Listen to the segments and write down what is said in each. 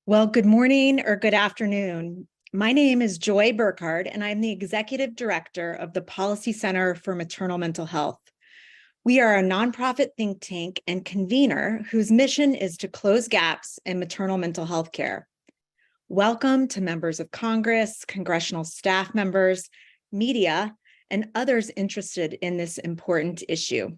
Well, good morning or good afternoon. My name is Joy Burkhardt, and I'm the Executive Director of the Policy Center for Maternal Mental Health. We are a nonprofit think tank and convener whose mission is to close gaps in maternal mental health care. Welcome to members of Congress, congressional staff members, media, and others interested in this important issue.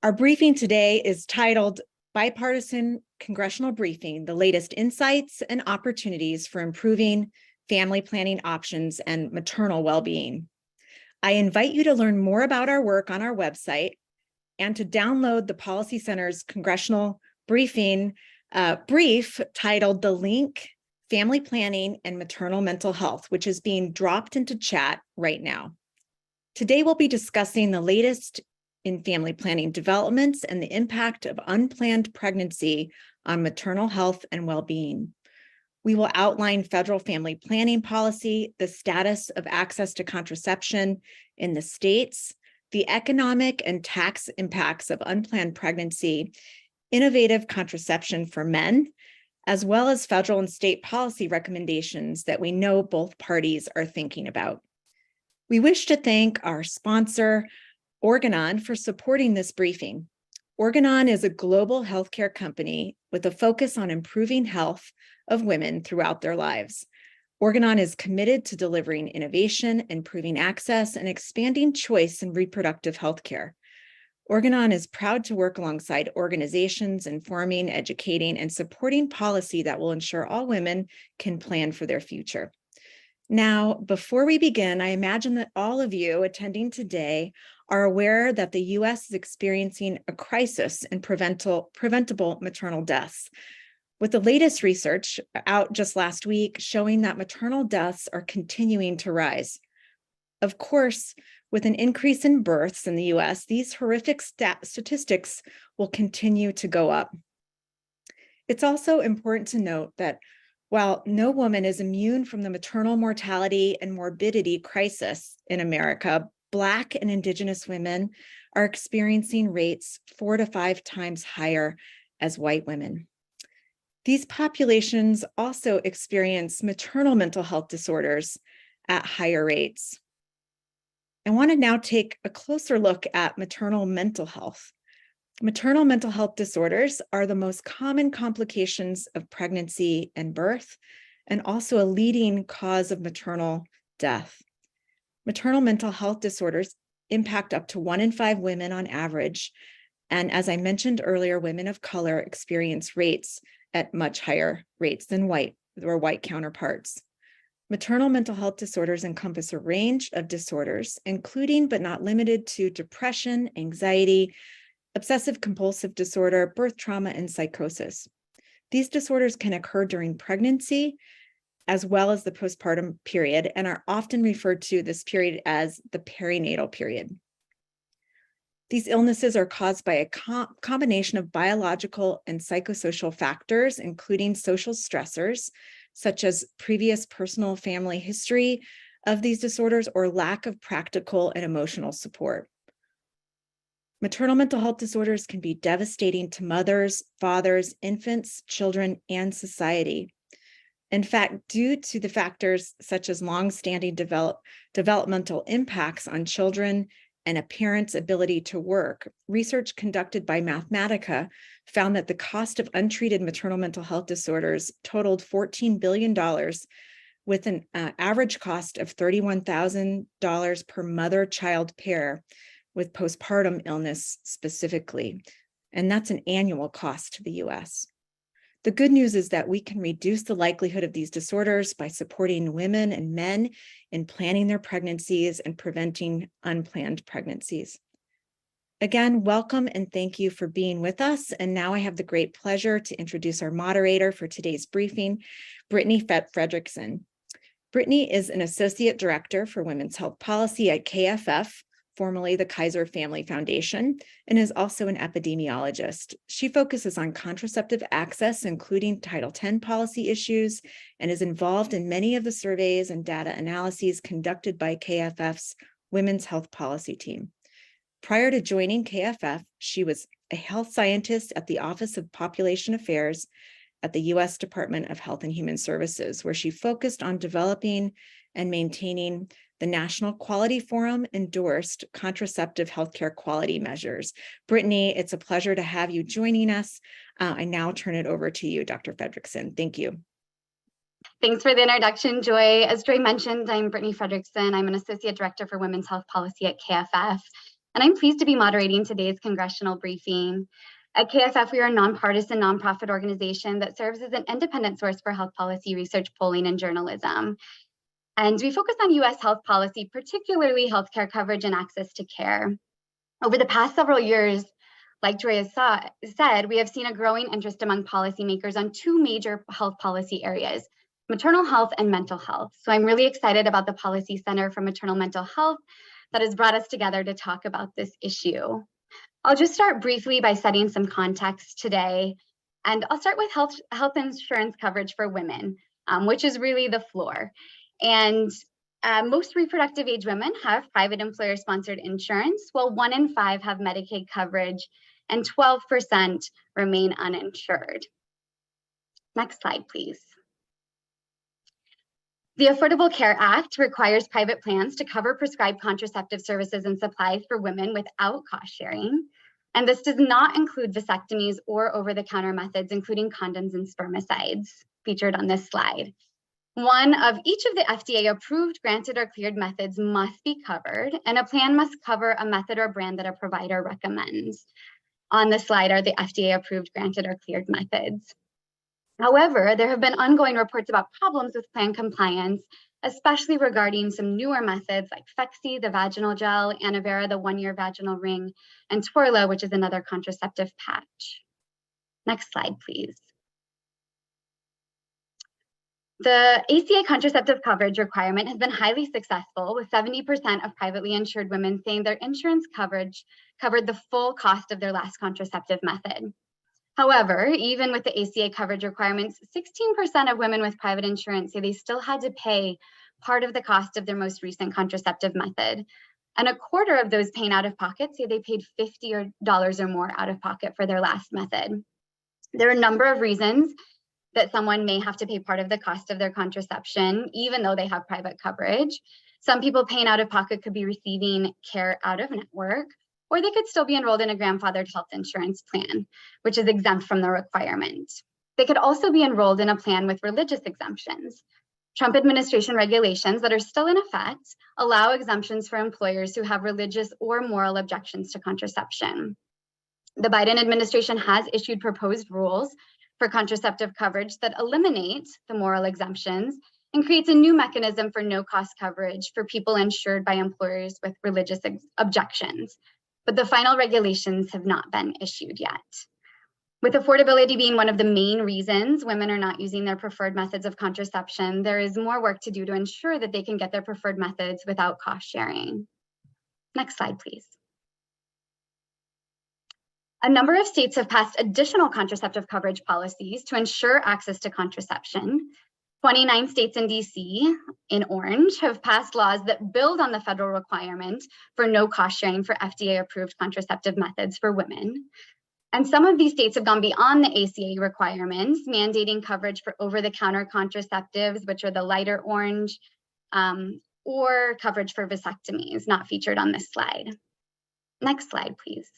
Our briefing today is titled Bipartisan Congressional Briefing, the latest insights and opportunities for improving family planning options and maternal well-being. I invite you to learn more about our work on our website and to download the Policy Center's Congressional Briefing brief titled The Link, Family Planning and Maternal Mental Health, which is being dropped into chat right now. Today, we'll be discussing the latest in family planning developments and the impact of unplanned pregnancy on maternal health and well-being. We will outline federal family planning policy, the status of access to contraception in the states, the economic and tax impacts of unplanned pregnancy, innovative contraception for men, as well as federal and state policy recommendations that we know both parties are thinking about. We wish to thank our sponsor, Organon, for supporting this briefing. Organon is a global healthcare company with a focus on improving health of women throughout their lives. Organon is committed to delivering innovation, improving access, and expanding choice in reproductive health care. Organon is proud to work alongside organizations informing, educating, and supporting policy that will ensure all women can plan for their future. Now, before we begin, I imagine that all of you attending today are aware that the U.S. is experiencing a crisis in preventable maternal deaths, with the latest research out just last week showing that maternal deaths are continuing to rise. Of course, with an increase in births in the U.S., these horrific statistics will continue to go up. It's also important to note that while no woman is immune from the maternal mortality and morbidity crisis in America, Black and Indigenous women are experiencing rates 4 to 5 times higher as white women. These populations also experience maternal mental health disorders at higher rates. I want to now take a closer look at maternal mental health. Maternal mental health disorders are the most common complications of pregnancy and birth, and also a leading cause of maternal death. Maternal mental health disorders impact up to 1 in 5 women on average. And as I mentioned earlier, women of color experience rates at much higher rates than white counterparts. Maternal mental health disorders encompass a range of disorders, including but not limited to depression, anxiety, obsessive compulsive disorder, birth trauma, and psychosis. These disorders can occur during pregnancy as well as the postpartum period and are often referred to this period as the perinatal period. These illnesses are caused by a combination of biological and psychosocial factors, including social stressors, such as previous personal family history of these disorders or lack of practical and emotional support. Maternal mental health disorders can be devastating to mothers, fathers, infants, children, and society. In fact, due to the factors such as long-standing developmental impacts on children and a parent's ability to work, research conducted by Mathematica found that the cost of untreated maternal mental health disorders totaled $14 billion, with an average cost of $31,000 per mother-child pair, with postpartum illness specifically. And that's an annual cost to the US. The good news is that we can reduce the likelihood of these disorders by supporting women and men in planning their pregnancies and preventing unplanned pregnancies. Again, welcome and thank you for being with us. And now I have the great pleasure to introduce our moderator for today's briefing, Brittany Fredrickson. Brittany is an Associate Director for Women's Health Policy at KFF, formerly the Kaiser Family Foundation, and is also an epidemiologist. She focuses on contraceptive access, including Title X policy issues, and is involved in many of the surveys and data analyses conducted by KFF's Women's Health Policy team. Prior to joining KFF, she was a health scientist at the Office of Population Affairs at the U.S. Department of Health and Human Services, where she focused on developing and maintaining the National Quality Forum endorsed contraceptive healthcare quality measures. Brittany, it's a pleasure to have you joining us. I now turn it over to you, Dr. Fredrickson. Thank you. Thanks for the introduction, Joy. As Joy mentioned, I'm Brittany Fredrickson. I'm an Associate Director for Women's Health Policy at KFF, and I'm pleased to be moderating today's congressional briefing. At KFF, we are a nonpartisan nonprofit organization that serves as an independent source for health policy research, polling, and journalism. And we focus on US health policy, particularly healthcare coverage and access to care. Over the past several years, like Joy has said, we have seen a growing interest among policymakers on two major health policy areas: maternal health and mental health. So I'm really excited about the Policy Center for Maternal Mental Health that has brought us together to talk about this issue. I'll just start briefly by setting some context today. And I'll start with health insurance coverage for women, which is really the floor. And most reproductive age women have private employer-sponsored insurance, while 1 in 5 have Medicaid coverage and 12% remain uninsured. Next slide, please. The Affordable Care Act requires private plans to cover prescribed contraceptive services and supplies for women without cost sharing. And this does not include vasectomies or over-the-counter methods, including condoms and spermicides, featured on this slide. One of each of the FDA-approved, granted, or cleared methods must be covered, and a plan must cover a method or brand that a provider recommends. On the slide are the FDA-approved, granted, or cleared methods. However, there have been ongoing reports about problems with plan compliance, especially regarding some newer methods like Phexxi, the vaginal gel, Annovera, the 1-year vaginal ring, and Twerla, which is another contraceptive patch. Next slide, please. The ACA contraceptive coverage requirement has been highly successful, with 70% of privately insured women saying their insurance coverage covered the full cost of their last contraceptive method. However, even with the ACA coverage requirements, 16% of women with private insurance say they still had to pay part of the cost of their most recent contraceptive method. And a quarter of those paying out of pocket say they paid $50 or more out of pocket for their last method. There are a number of reasons that someone may have to pay part of the cost of their contraception, even though they have private coverage. Some people paying out of pocket could be receiving care out of network, or they could still be enrolled in a grandfathered health insurance plan, which is exempt from the requirement. They could also be enrolled in a plan with religious exemptions. Trump administration regulations that are still in effect allow exemptions for employers who have religious or moral objections to contraception. The Biden administration has issued proposed rules for contraceptive coverage that eliminate the moral exemptions and creates a new mechanism for no-cost coverage for people insured by employers with religious objections. But the final regulations have not been issued yet. With affordability being one of the main reasons women are not using their preferred methods of contraception, there is more work to do to ensure that they can get their preferred methods without cost sharing. Next slide, please. A number of states have passed additional contraceptive coverage policies to ensure access to contraception. 29 states in DC, in orange, have passed laws that build on the federal requirement for no cost sharing for FDA-approved contraceptive methods for women. And some of these states have gone beyond the ACA requirements, mandating coverage for over-the-counter contraceptives, which are the lighter orange, or coverage for vasectomies, not featured on this slide. Next slide, please.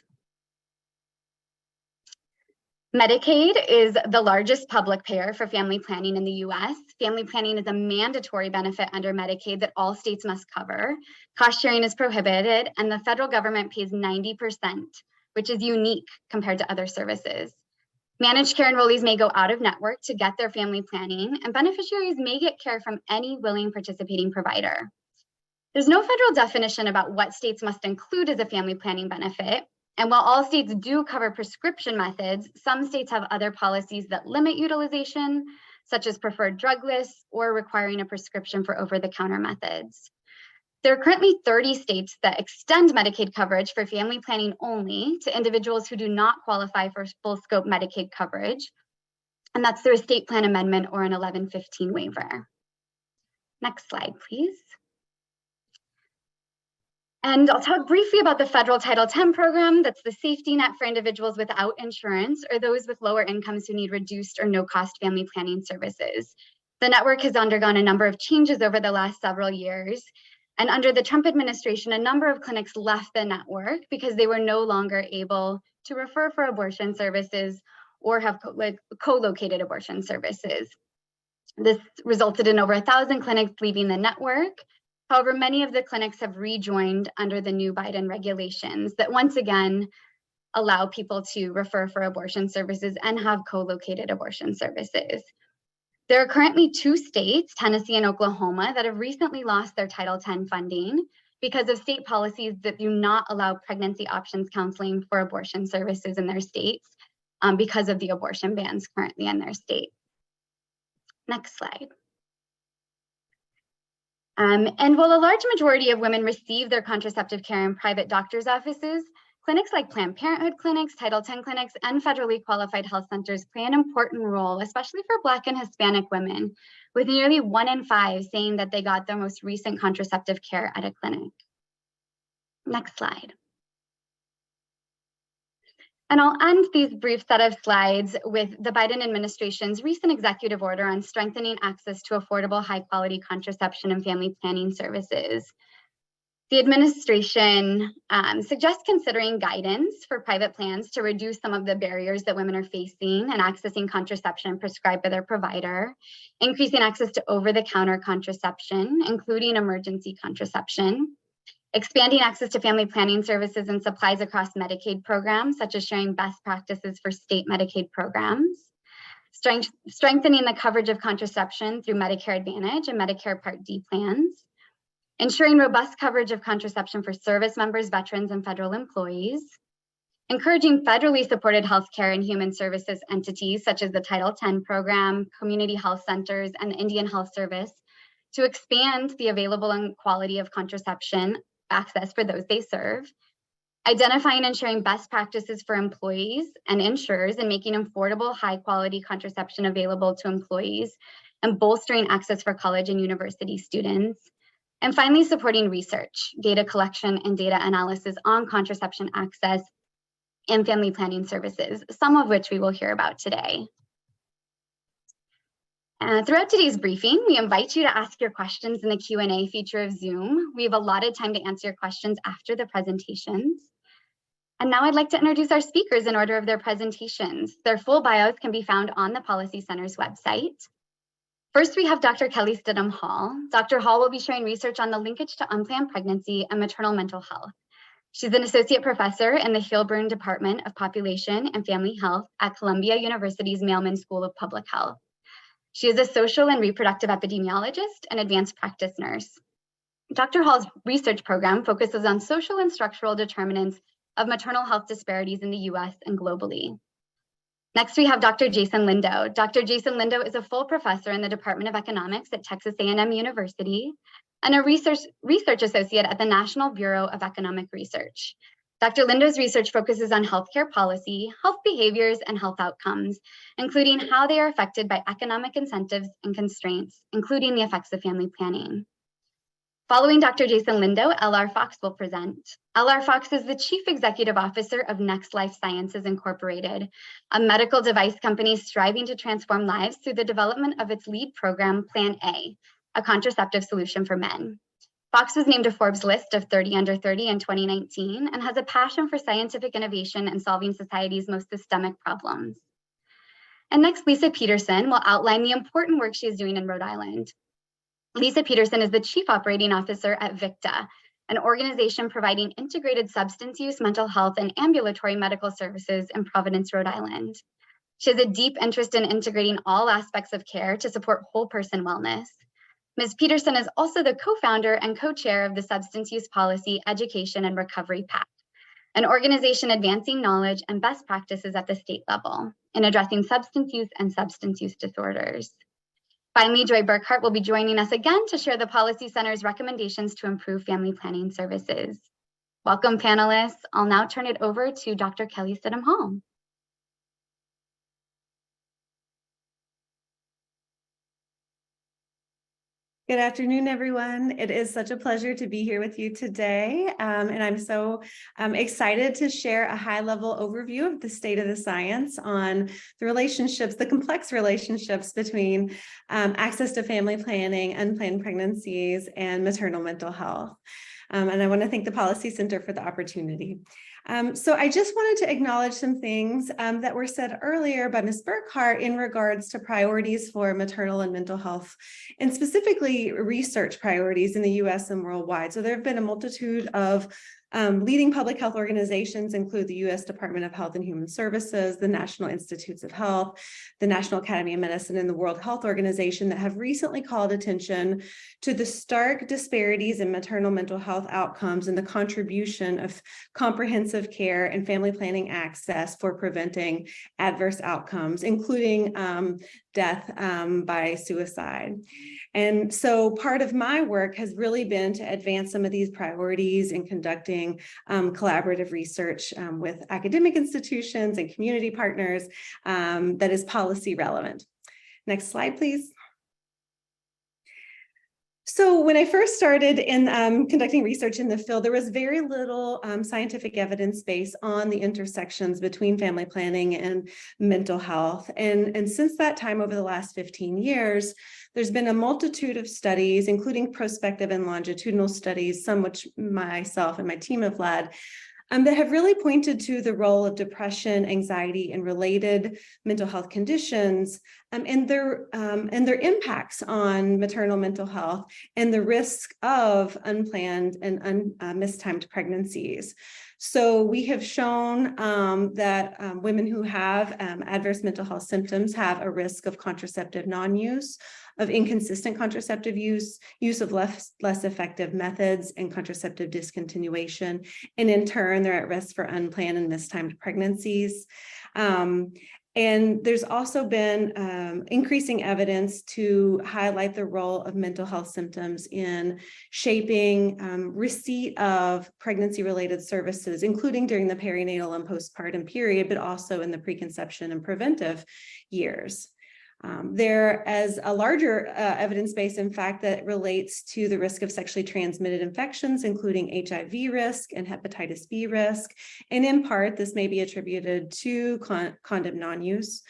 Medicaid is the largest public payer for family planning in the US. Family planning is a mandatory benefit under Medicaid that all states must cover. Cost sharing is prohibited, and the federal government pays 90%, which is unique compared to other services. Managed care enrollees may go out of network to get their family planning, and beneficiaries may get care from any willing participating provider. There's no federal definition about what states must include as a family planning benefit. And while all states do cover prescription methods, some states have other policies that limit utilization, such as preferred drug lists or requiring a prescription for over-the-counter methods. There are currently 30 states that extend Medicaid coverage for family planning only to individuals who do not qualify for full scope Medicaid coverage. And that's through a state plan amendment or an 1115 waiver. Next slide, please. And I'll talk briefly about the federal Title X program. That's the safety net for individuals without insurance or those with lower incomes who need reduced or no-cost family planning services. The network has undergone a number of changes over the last several years. And under the Trump administration, a number of clinics left the network because they were no longer able to refer for abortion services or have co-located abortion services. This resulted in over 1,000 clinics leaving the network. However, many of the clinics have rejoined under the new Biden regulations that once again allow people to refer for abortion services and have co-located abortion services. There are currently 2 states, Tennessee and Oklahoma, that have recently lost their Title X funding because of state policies that do not allow pregnancy options counseling for abortion services in their states because of the abortion bans currently in their state. Next slide. And while a large majority of women receive their contraceptive care in private doctor's offices, clinics like Planned Parenthood clinics, Title X clinics, and federally qualified health centers play an important role, especially for Black and Hispanic women, with nearly 1 in 5 saying that they got their most recent contraceptive care at a clinic. Next slide. And I'll end these brief set of slides with the Biden administration's recent executive order on strengthening access to affordable, high-quality contraception and family planning services. The administration suggests considering guidance for private plans to reduce some of the barriers that women are facing in accessing contraception prescribed by their provider, increasing access to over-the-counter contraception, including emergency contraception, expanding access to family planning services and supplies across Medicaid programs, such as sharing best practices for state Medicaid programs, strengthening the coverage of contraception through Medicare Advantage and Medicare Part D plans, ensuring robust coverage of contraception for service members, veterans, and federal employees, encouraging federally supported healthcare and human services entities such as the Title X program, community health centers, and the Indian Health Service to expand the available and quality of contraception access for those they serve, identifying and sharing best practices for employees and insurers and making affordable, high-quality contraception available to employees, and bolstering access for college and university students. And finally, supporting research, data collection, and data analysis on contraception access and family planning services, some of which we will hear about today. Throughout today's briefing, we invite you to ask your questions in the Q&A feature of Zoom. We have allotted time to answer your questions after the presentations. And now I'd like to introduce our speakers in order of their presentations. Their full bios can be found on the Policy Center's website. First, we have Dr. Kelly Stidham Hall. Dr. Hall will be sharing research on the linkage to unplanned pregnancy and maternal mental health. She's an associate professor in the Hilburn Department of Population and Family Health at Columbia University's Mailman School of Public Health. She is a social and reproductive epidemiologist and advanced practice nurse. Dr. Hall's research program focuses on social and structural determinants of maternal health disparities in the US and globally. Next, we have Dr. Jason Lindo. Dr. Jason Lindo is a full professor in the Department of Economics at Texas A&M University and a research associate at the National Bureau of Economic Research. Dr. Lindo's research focuses on healthcare policy, health behaviors, and health outcomes, including how they are affected by economic incentives and constraints, including the effects of family planning. Following Dr. Jason Lindo, L.R. Fox will present. L.R. Fox is the Chief Executive Officer of Next Life Sciences Incorporated, a medical device company striving to transform lives through the development of its lead program, Plan A contraceptive solution for men. Fox was named a Forbes list of 30 under 30 in 2019 and has a passion for scientific innovation and solving society's most systemic problems. And next, Lisa Peterson will outline the important work she is doing in Rhode Island. Lisa Peterson is the Chief Operating Officer at VICTA, an organization providing integrated substance use, mental health, and ambulatory medical services in Providence, Rhode Island. She has a deep interest in integrating all aspects of care to support whole person wellness. Ms. Peterson is also the co-founder and co-chair of the Substance Use Policy, Education, and Recovery PAC, an organization advancing knowledge and best practices at the state level in addressing substance use and substance use disorders. Finally, Joy Burkhart will be joining us again to share the Policy Center's recommendations to improve family planning services. Welcome, panelists. I'll now turn it over to Dr. Kelly Stidham Hall. Good afternoon, everyone. It is such a pleasure to be here with you today. And I'm so excited to share a high-level overview of the state of the science on the relationships, the complex relationships between access to family planning, unplanned pregnancies, and maternal mental health. And I want to thank the Policy Center for the opportunity. So I just wanted to acknowledge some things that were said earlier by Ms. Burkhart in regards to priorities for maternal and mental health, and specifically research priorities in the US and worldwide. So there have been a multitude of leading public health organizations, include the US Department of Health and Human Services, the National Institutes of Health, the National Academy of Medicine, and the World Health Organization, that have recently called attention to the stark disparities in maternal mental health outcomes and the contribution of comprehensive care and family planning access for preventing adverse outcomes, including death by suicide. And so part of my work has really been to advance some of these priorities in conducting collaborative research with academic institutions and community partners that is policy relevant. Next slide, please. So when I first started in conducting research in the field, there was very little scientific evidence base on the intersections between family planning and mental health. And since that time, over the last 15 years, there's been a multitude of studies, including prospective and longitudinal studies, some which myself and my team have led, that have really pointed to the role of depression, anxiety, and related mental health conditions, and their impacts on maternal mental health and the risk of unplanned and mistimed pregnancies. So we have shown that women who have adverse mental health symptoms have a risk of contraceptive non-use, of inconsistent contraceptive use of less effective methods, and contraceptive discontinuation. And in turn, they're at risk for unplanned and mistimed pregnancies. And there's also been increasing evidence to highlight the role of mental health symptoms in shaping receipt of pregnancy-related services, including during the perinatal and postpartum period, but also in the preconception and preventive years. There is a larger evidence base, in fact, that relates to the risk of sexually transmitted infections, including HIV risk and hepatitis B risk. And in part, this may be attributed to condom non-use,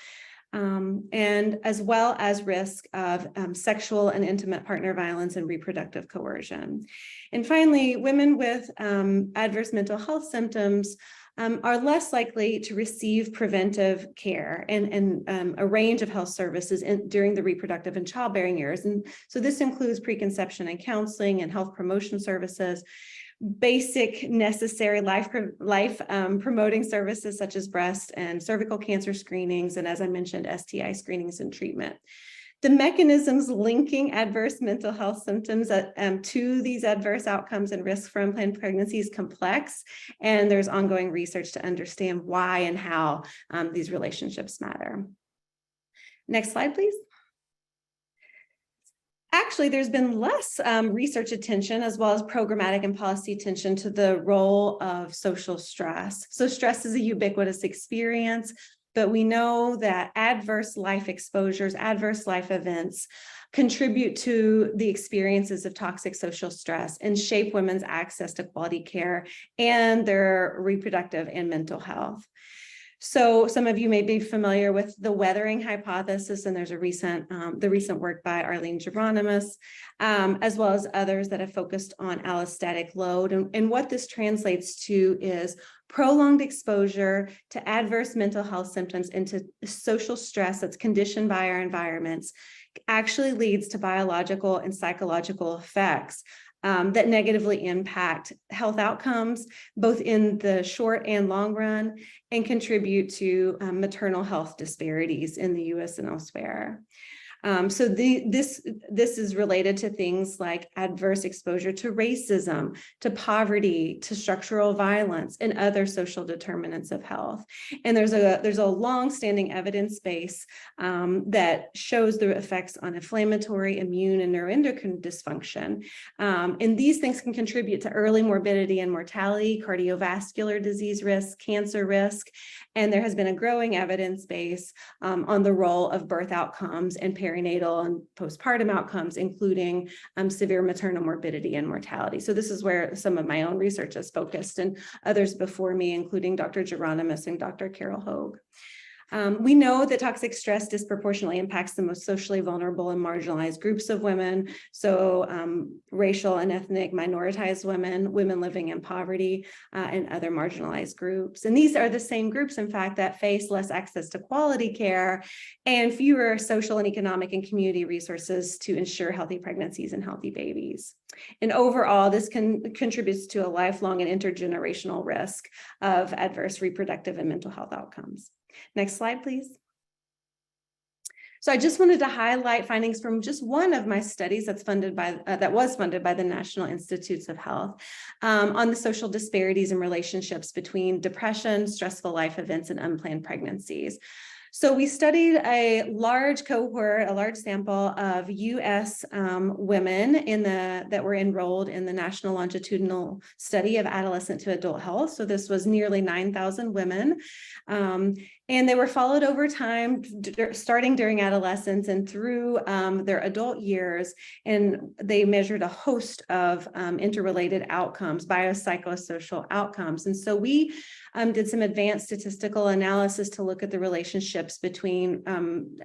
and as well as risk of sexual and intimate partner violence and reproductive coercion. And finally, women with adverse mental health symptoms are less likely to receive preventive care and a range of health services during the reproductive and childbearing years. And so this includes preconception and counseling and health promotion services, basic necessary life promoting services such as breast and cervical cancer screenings, and as I mentioned, STI screenings and treatment. The mechanisms linking adverse mental health symptoms to these adverse outcomes and risk for unplanned pregnancy is complex, and there's ongoing research to understand why and how these relationships matter. Next slide, please. Actually, there's been less research attention, as well as programmatic and policy attention, to the role of social stress. So stress is a ubiquitous experience, but we know that adverse life exposures, adverse life events contribute to the experiences of toxic social stress and shape women's access to quality care and their reproductive and mental health. So some of you may be familiar with the weathering hypothesis, and there's a recent work by Arlene Gebronimus, as well as others that have focused on allostatic load. And what this translates to is prolonged exposure to adverse mental health symptoms and to social stress that's conditioned by our environments actually leads to biological and psychological effects that negatively impact health outcomes, both in the short and long run, and contribute to maternal health disparities in the US and elsewhere. So this is related to things like adverse exposure to racism, to poverty, to structural violence, and other social determinants of health. And there's a long-standing evidence base that shows the effects on inflammatory, immune, and neuroendocrine dysfunction. And these things can contribute to early morbidity and mortality, cardiovascular disease risk, cancer risk, and there has been a growing evidence base on the role of birth outcomes and perinatal perinatal and postpartum outcomes, including severe maternal morbidity and mortality. So this is where some of my own research is focused, and others before me, including Dr. Geronimus and Dr. Carol Hogue. We know that toxic stress disproportionately impacts the most socially vulnerable and marginalized groups of women. So racial and ethnic minoritized women, women living in poverty, and other marginalized groups. And these are the same groups, in fact, that face less access to quality care and fewer social and economic and community resources to ensure healthy pregnancies and healthy babies. And overall, this contributes to a lifelong and intergenerational risk of adverse reproductive and mental health outcomes. Next slide, please. So I just wanted to highlight findings from just one of my studies that was funded by the National Institutes of Health on the social disparities and relationships between depression, stressful life events, and unplanned pregnancies. So we studied a large cohort, a large sample of U.S. Women that were enrolled in the National Longitudinal Study of Adolescent to Adult Health. So this was nearly 9,000 women. And they were followed over time, starting during adolescence and through their adult years. And they measured a host of interrelated outcomes, biopsychosocial outcomes. And so we did some advanced statistical analysis to look at the relationships between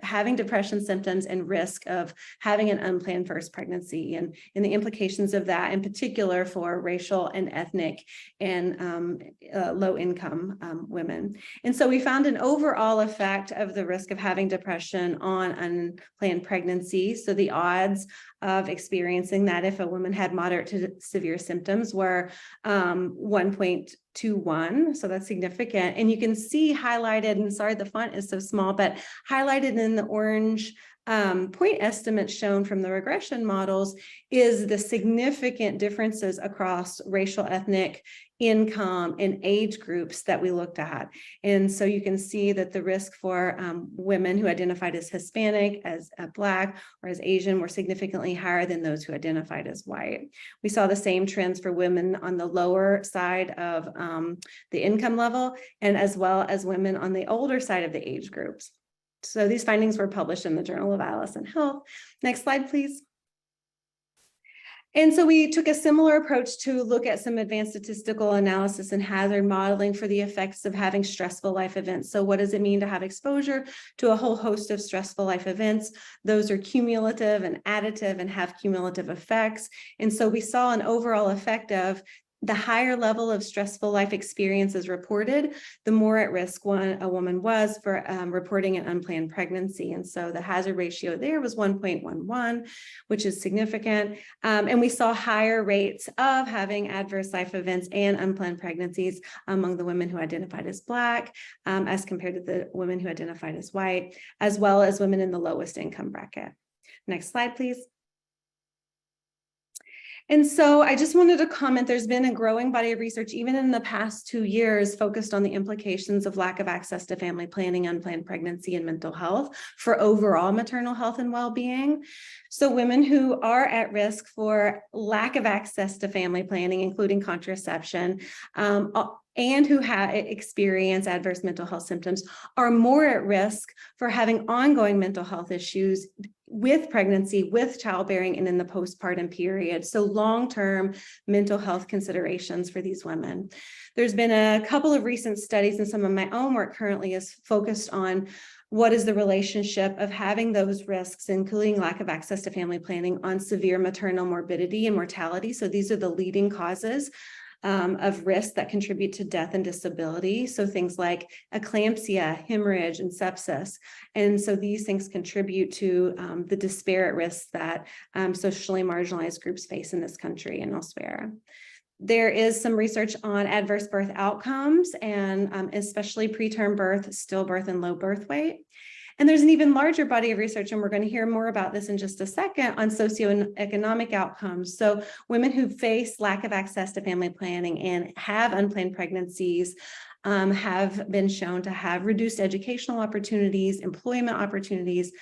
having depression symptoms and risk of having an unplanned first pregnancy, and the implications of that, in particular for racial and ethnic and low-income women. And so we found an overall effect of the risk of having depression on unplanned pregnancy. So the odds of experiencing that if a woman had moderate to severe symptoms were 1.21. So that's significant. And you can see highlighted, and sorry, the font is so small, but highlighted in the orange point estimates shown from the regression models is the significant differences across racial, ethnic, income, and age groups that we looked at. And so you can see that the risk for women who identified as Hispanic, as Black, or as Asian were significantly higher than those who identified as white. We saw the same trends for women on the lower side of the income level, and as well as women on the older side of the age groups. So these findings were published in the Journal of Adolescent Health. Next slide, please. And so we took a similar approach to look at some advanced statistical analysis and hazard modeling for the effects of having stressful life events. So what does it mean to have exposure to a whole host of stressful life events? Those are cumulative and additive and have cumulative effects. And so we saw an overall effect of the higher level of stressful life experiences reported, the more at risk a woman was for reporting an unplanned pregnancy. And so the hazard ratio there was 1.11, which is significant. And we saw higher rates of having adverse life events and unplanned pregnancies among the women who identified as Black, as compared to the women who identified as white, as well as women in the lowest income bracket. Next slide, please. And so I just wanted to comment, there's been a growing body of research, even in the past 2 years, focused on the implications of lack of access to family planning, unplanned pregnancy, and mental health for overall maternal health and well-being. So women who are at risk for lack of access to family planning, including contraception, and who experience adverse mental health symptoms are more at risk for having ongoing mental health issues with pregnancy, with childbearing, and in the postpartum period. So long-term mental health considerations for these women. There's been a couple of recent studies, and some of my own work currently is focused on what is the relationship of having those risks, including lack of access to family planning, on severe maternal morbidity and mortality. So these are the leading causes of risk that contribute to death and disability. So things like eclampsia, hemorrhage, and sepsis. And so these things contribute to the disparate risks that socially marginalized groups face in this country and elsewhere. There is some research on adverse birth outcomes, and especially preterm birth, stillbirth, and low birth weight. And there's an even larger body of research, and we're going to hear more about this in just a second, on socioeconomic outcomes. So women who face lack of access to family planning and have unplanned pregnancies have been shown to have reduced educational opportunities, employment opportunities,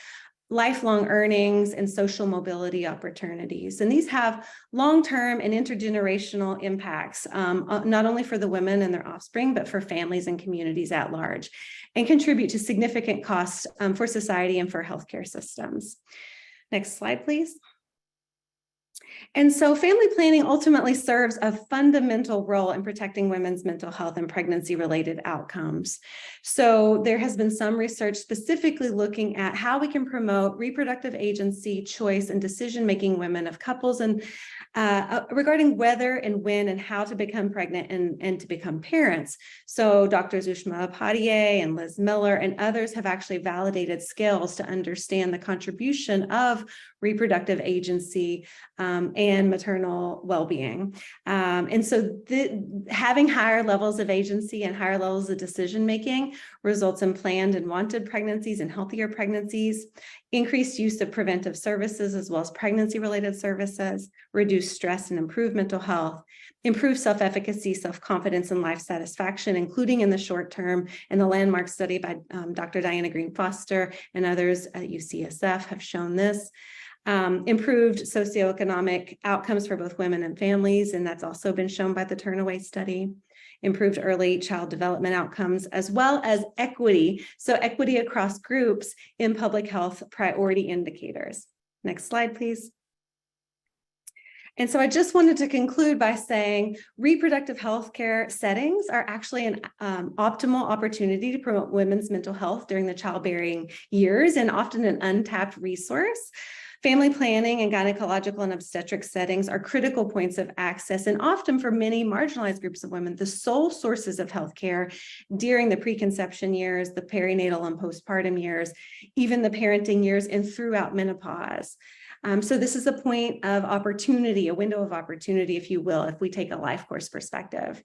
lifelong earnings, and social mobility opportunities. And these have long-term and intergenerational impacts, not only for the women and their offspring, but for families and communities at large, and contribute to significant costs for society and for healthcare systems. Next slide, please. And so family planning ultimately serves a fundamental role in protecting women's mental health and pregnancy-related outcomes. So there has been some research specifically looking at how we can promote reproductive agency, choice, and decision-making women of couples, and regarding whether and when and how to become pregnant and to become parents. So Drs. Ushma Apadieh and Liz Miller and others have actually validated scales to understand the contribution of reproductive agency and maternal well-being. And so having higher levels of agency and higher levels of decision-making results in planned and wanted pregnancies and healthier pregnancies, increased use of preventive services as well as pregnancy-related services, reduce stress and improve mental health, improve self-efficacy, self-confidence, and life satisfaction, including in the short term. And the landmark study by Dr. Diana Green Foster and others at UCSF have shown this. Improved socioeconomic outcomes for both women and families, and that's also been shown by the Turnaway study. Improved early child development outcomes, as well as equity. So equity across groups in public health priority indicators. Next slide, please. And so I just wanted to conclude by saying reproductive health care settings are actually an optimal opportunity to promote women's mental health during the childbearing years, and often an untapped resource. Family planning and gynecological and obstetric settings are critical points of access, and often for many marginalized groups of women, the sole sources of healthcare during the preconception years, the perinatal and postpartum years, even the parenting years, and throughout menopause. So this is a point of opportunity, a window of opportunity, if you will, if we take a life course perspective.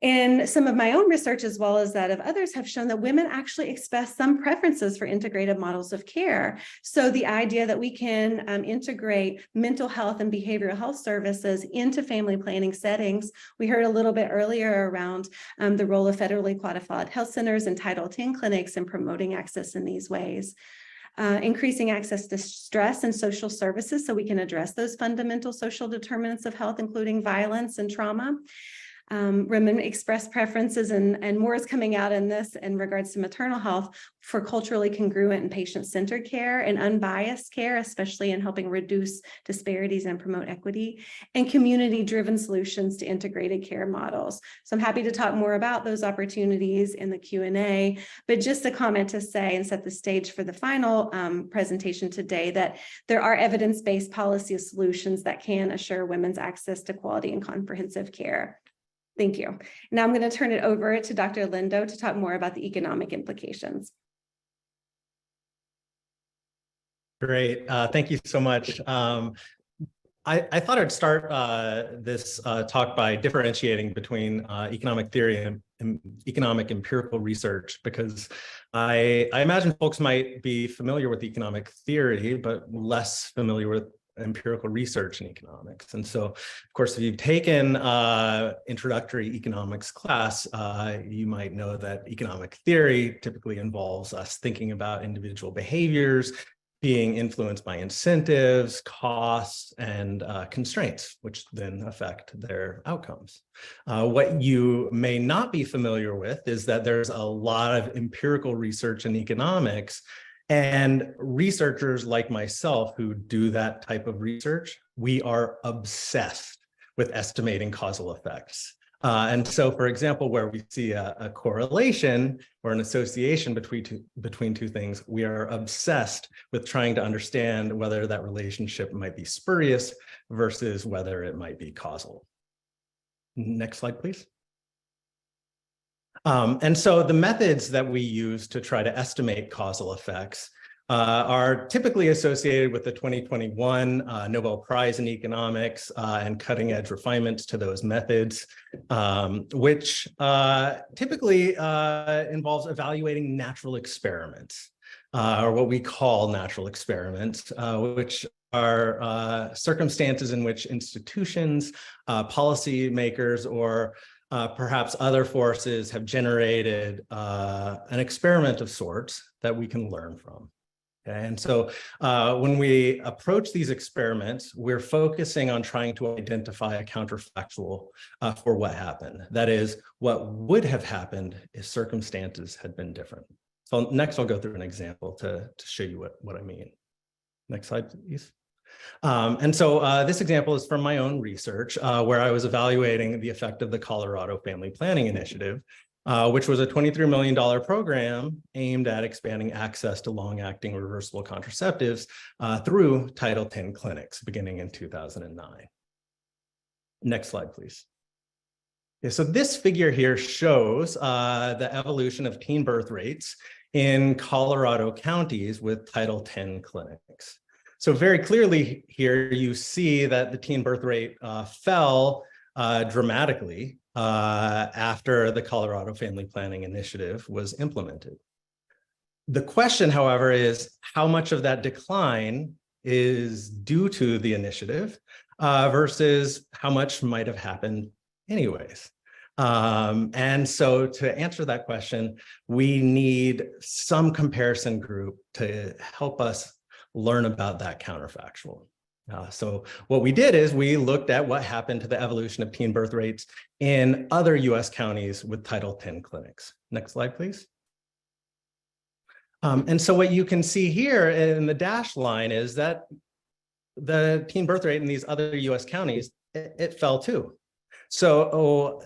And some of my own research, as well as that of others, have shown that women actually express some preferences for integrated models of care. So the idea that we can integrate mental health and behavioral health services into family planning settings. We heard a little bit earlier around the role of federally qualified health centers and Title X clinics in promoting access in these ways. Increasing access to stress and social services so we can address those fundamental social determinants of health, including violence and trauma. Women express preferences, and more is coming out in this in regards to maternal health for culturally congruent and patient-centered care and unbiased care, especially in helping reduce disparities and promote equity, and community-driven solutions to integrated care models. So I'm happy to talk more about those opportunities in the Q&A, but just a comment to say and set the stage for the final presentation today that there are evidence-based policy solutions that can assure women's access to quality and comprehensive care. Thank you. Now I'm going to turn it over to Dr. Lindo to talk more about the economic implications. Great. Thank you so much. I thought I'd start this talk by differentiating between economic theory and economic empirical research, because I imagine folks might be familiar with economic theory, but less familiar with empirical research in economics. And so, of course, if you've taken introductory economics class, you might know that economic theory typically involves us thinking about individual behaviors being influenced by incentives, costs, and constraints, which then affect their outcomes. What you may not be familiar with is that there's a lot of empirical research in economics, and researchers like myself who do that type of research, we are obsessed with estimating causal effects. And so, for example, where we see a correlation or an association between two things, we are obsessed with trying to understand whether that relationship might be spurious versus whether it might be causal. Next slide, please. And so the methods that we use to try to estimate causal effects are typically associated with the 2021 Nobel Prize in Economics and cutting edge refinements to those methods, which typically involves evaluating natural experiments, or what we call natural experiments, which are circumstances in which institutions, policymakers, or perhaps other forces have generated an experiment of sorts that we can learn from. Okay, and so when we approach these experiments, we're focusing on trying to identify a counterfactual for what happened. That is, what would have happened if circumstances had been different. So next, I'll go through an example to show you what I mean. Next slide, please. And so this example is from my own research, where I was evaluating the effect of the Colorado Family Planning Initiative, which was a $23 million program aimed at expanding access to long-acting reversible contraceptives through Title X clinics beginning in 2009. Next slide, please. Okay, so this figure here shows the evolution of teen birth rates in Colorado counties with Title X clinics. So very clearly here, you see that the teen birth rate fell dramatically after the Colorado Family Planning Initiative was implemented. The question, however, is how much of that decline is due to the initiative versus how much might have happened anyways. And so to answer that question, we need some comparison group to help us learn about that counterfactual. So what we did is we looked at what happened to the evolution of teen birth rates in other US counties with Title X clinics. Next slide, please. And so what you can see here in the dashed line is that the teen birth rate in these other US counties, it fell too. So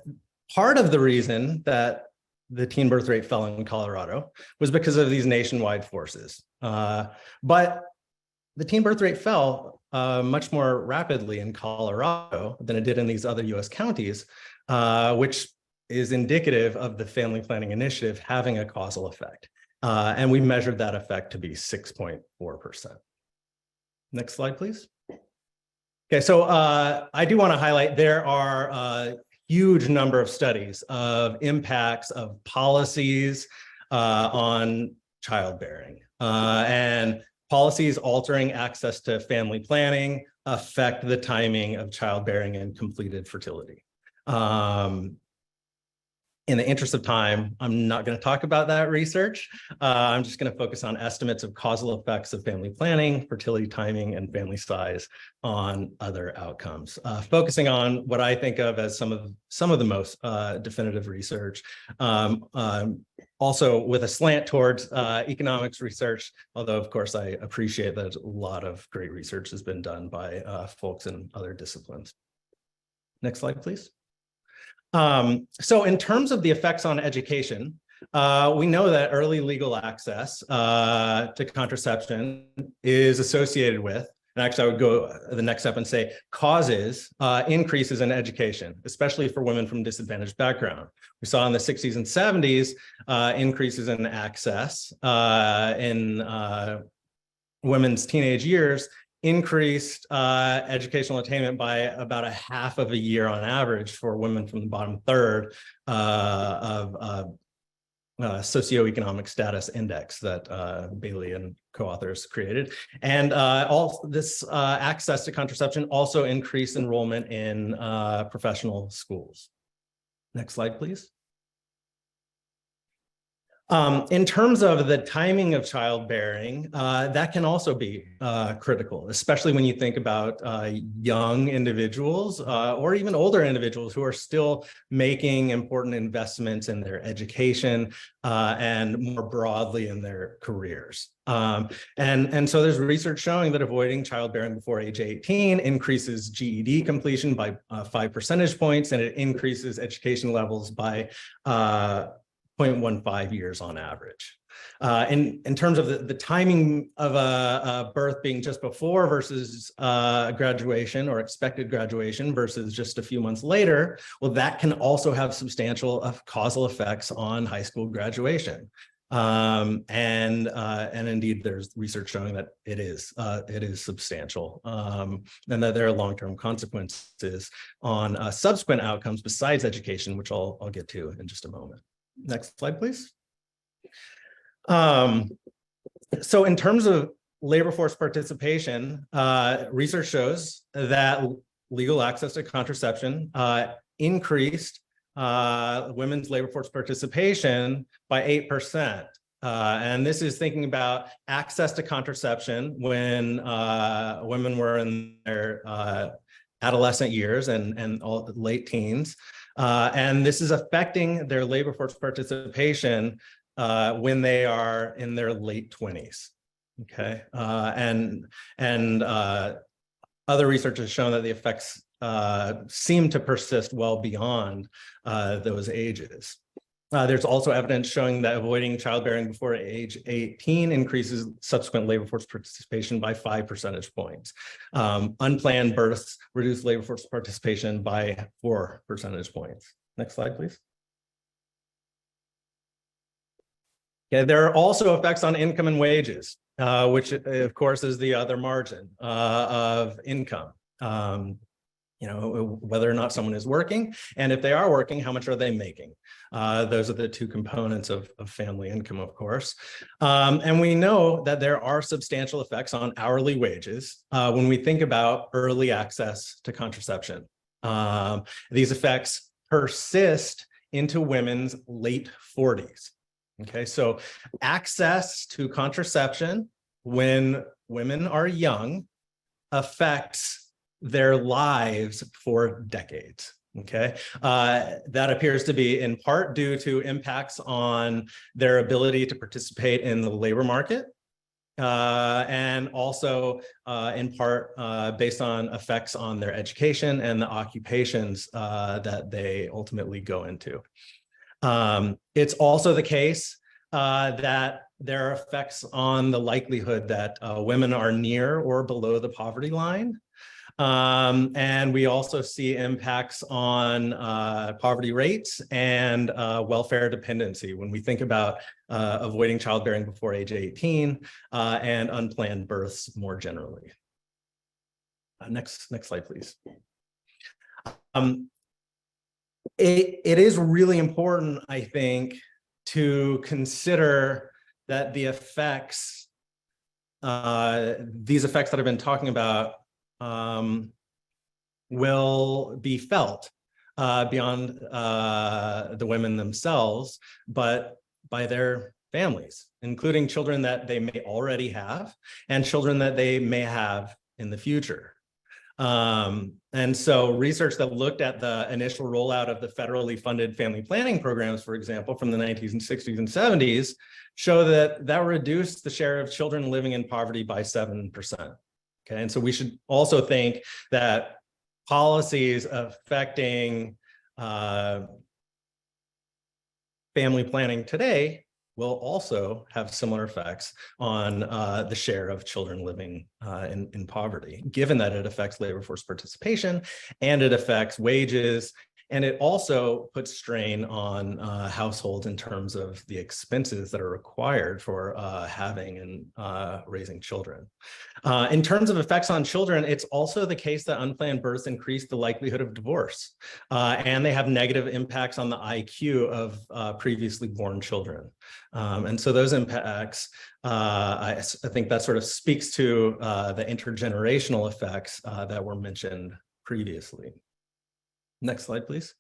part of the reason that the teen birth rate fell in Colorado was because of these nationwide forces. But the teen birth rate fell much more rapidly in Colorado than it did in these other US counties, which is indicative of the Family Planning Initiative having a causal effect. And we measured that effect to be 6.4%. Next slide, please. Okay, so I do want to highlight there are a huge number of studies of impacts of policies on childbearing. And policies altering access to family planning affect the timing of childbearing and completed fertility. In the interest of time, I'm not going to talk about that research. I'm just going to focus on estimates of causal effects of family planning, fertility timing, and family size on other outcomes. Focusing on what I think of as some of the most definitive research. Also with a slant towards economics research, although of course I appreciate that a lot of great research has been done by folks in other disciplines. Next slide, please. So in terms of the effects on education, we know that early legal access to contraception is associated with, and actually I would go the next step and say causes increases in education, especially for women from disadvantaged background. We saw in the 60s and 70s increases in access in women's teenage years, increased educational attainment by about a half of a year on average for women from the bottom third of socioeconomic status index that Bailey and co-authors created. And all this access to contraception also increased enrollment in professional schools. Next slide, please. In terms of the timing of childbearing, that can also be critical, especially when you think about young individuals or even older individuals who are still making important investments in their education and more broadly in their careers. And so there's research showing that avoiding childbearing before age 18 increases GED completion by 5 percentage points, and it increases education levels by 0.15 years on average. In terms of the timing of a birth being just before versus graduation or expected graduation versus just a few months later, well, that can also have substantial causal effects on high school graduation. And indeed, there's research showing that it is substantial, and that there are long-term consequences on subsequent outcomes besides education, which I'll get to in just a moment. Next slide, please. So in terms of labor force participation, research shows that legal access to contraception increased women's labor force participation by 8%. And this is thinking about access to contraception when women were in their adolescent years and all late teens. And this is affecting their labor force participation when they are in their late 20s. Okay, and other research has shown that the effects seem to persist well beyond those ages. There's also evidence showing that avoiding childbearing before age 18 increases subsequent labor force participation by 5 percentage points. Unplanned births reduce labor force participation by 4 percentage points. Next slide, please. Okay, there are also effects on income and wages, which of course is the other margin of income. Whether or not someone is working, and if they are working, how much are they making? Those are the two components of family income, of course. And we know that there are substantial effects on hourly wages when we think about early access to contraception. These effects persist into women's late 40s. Okay, so access to contraception when women are young affects their lives for decades. Okay, that appears to be in part due to impacts on their ability to participate in the labor market, and also in part based on effects on their education and the occupations that they ultimately go into. It's also the case that there are effects on the likelihood that women are near or below the poverty line. And we also see impacts on poverty rates and welfare dependency when we think about avoiding childbearing before age 18 and unplanned births more generally. Next slide, please. It is really important, I think, to consider that the effects, these effects that I've been talking about, will be felt beyond the women themselves, but by their families, including children that they may already have and children that they may have in the future. And so research that looked at the initial rollout of the federally funded family planning programs, for example, from the 1960s and 70s, show that reduced the share of children living in poverty by 7%. Okay, and so we should also think that policies affecting family planning today will also have similar effects on the share of children living in poverty, given that it affects labor force participation and it affects wages. And it also puts strain on households in terms of the expenses that are required for having and raising children. In terms of effects on children, it's also the case that unplanned births increase the likelihood of divorce, and they have negative impacts on the IQ of previously born children. And so those impacts, I think that sort of speaks to the intergenerational effects that were mentioned previously. Next slide, please.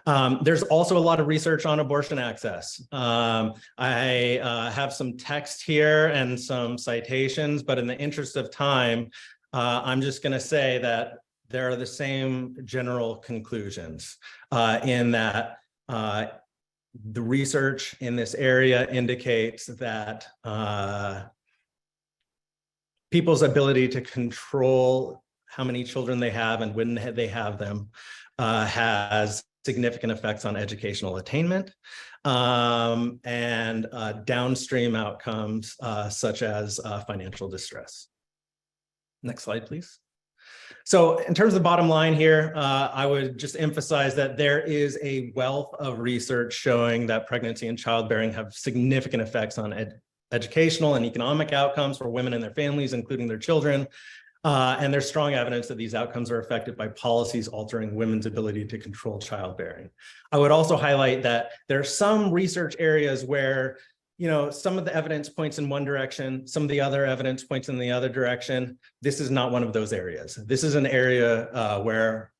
There's also a lot of research on abortion access. I have some text here and some citations, but in the interest of time, I'm just going to say that there are the same general conclusions in that the research in this area indicates that people's ability to control how many children they have and when they have them has significant effects on educational attainment and downstream outcomes such as financial distress. Next slide, please. So in terms of the bottom line here, I would just emphasize that there is a wealth of research showing that pregnancy and childbearing have significant effects on educational and economic outcomes for women and their families, including their children. And there's strong evidence that these outcomes are affected by policies altering women's ability to control childbearing. I would also highlight that there are some research areas where, some of the evidence points in one direction, some of the other evidence points in the other direction. This is not one of those areas. This is an area where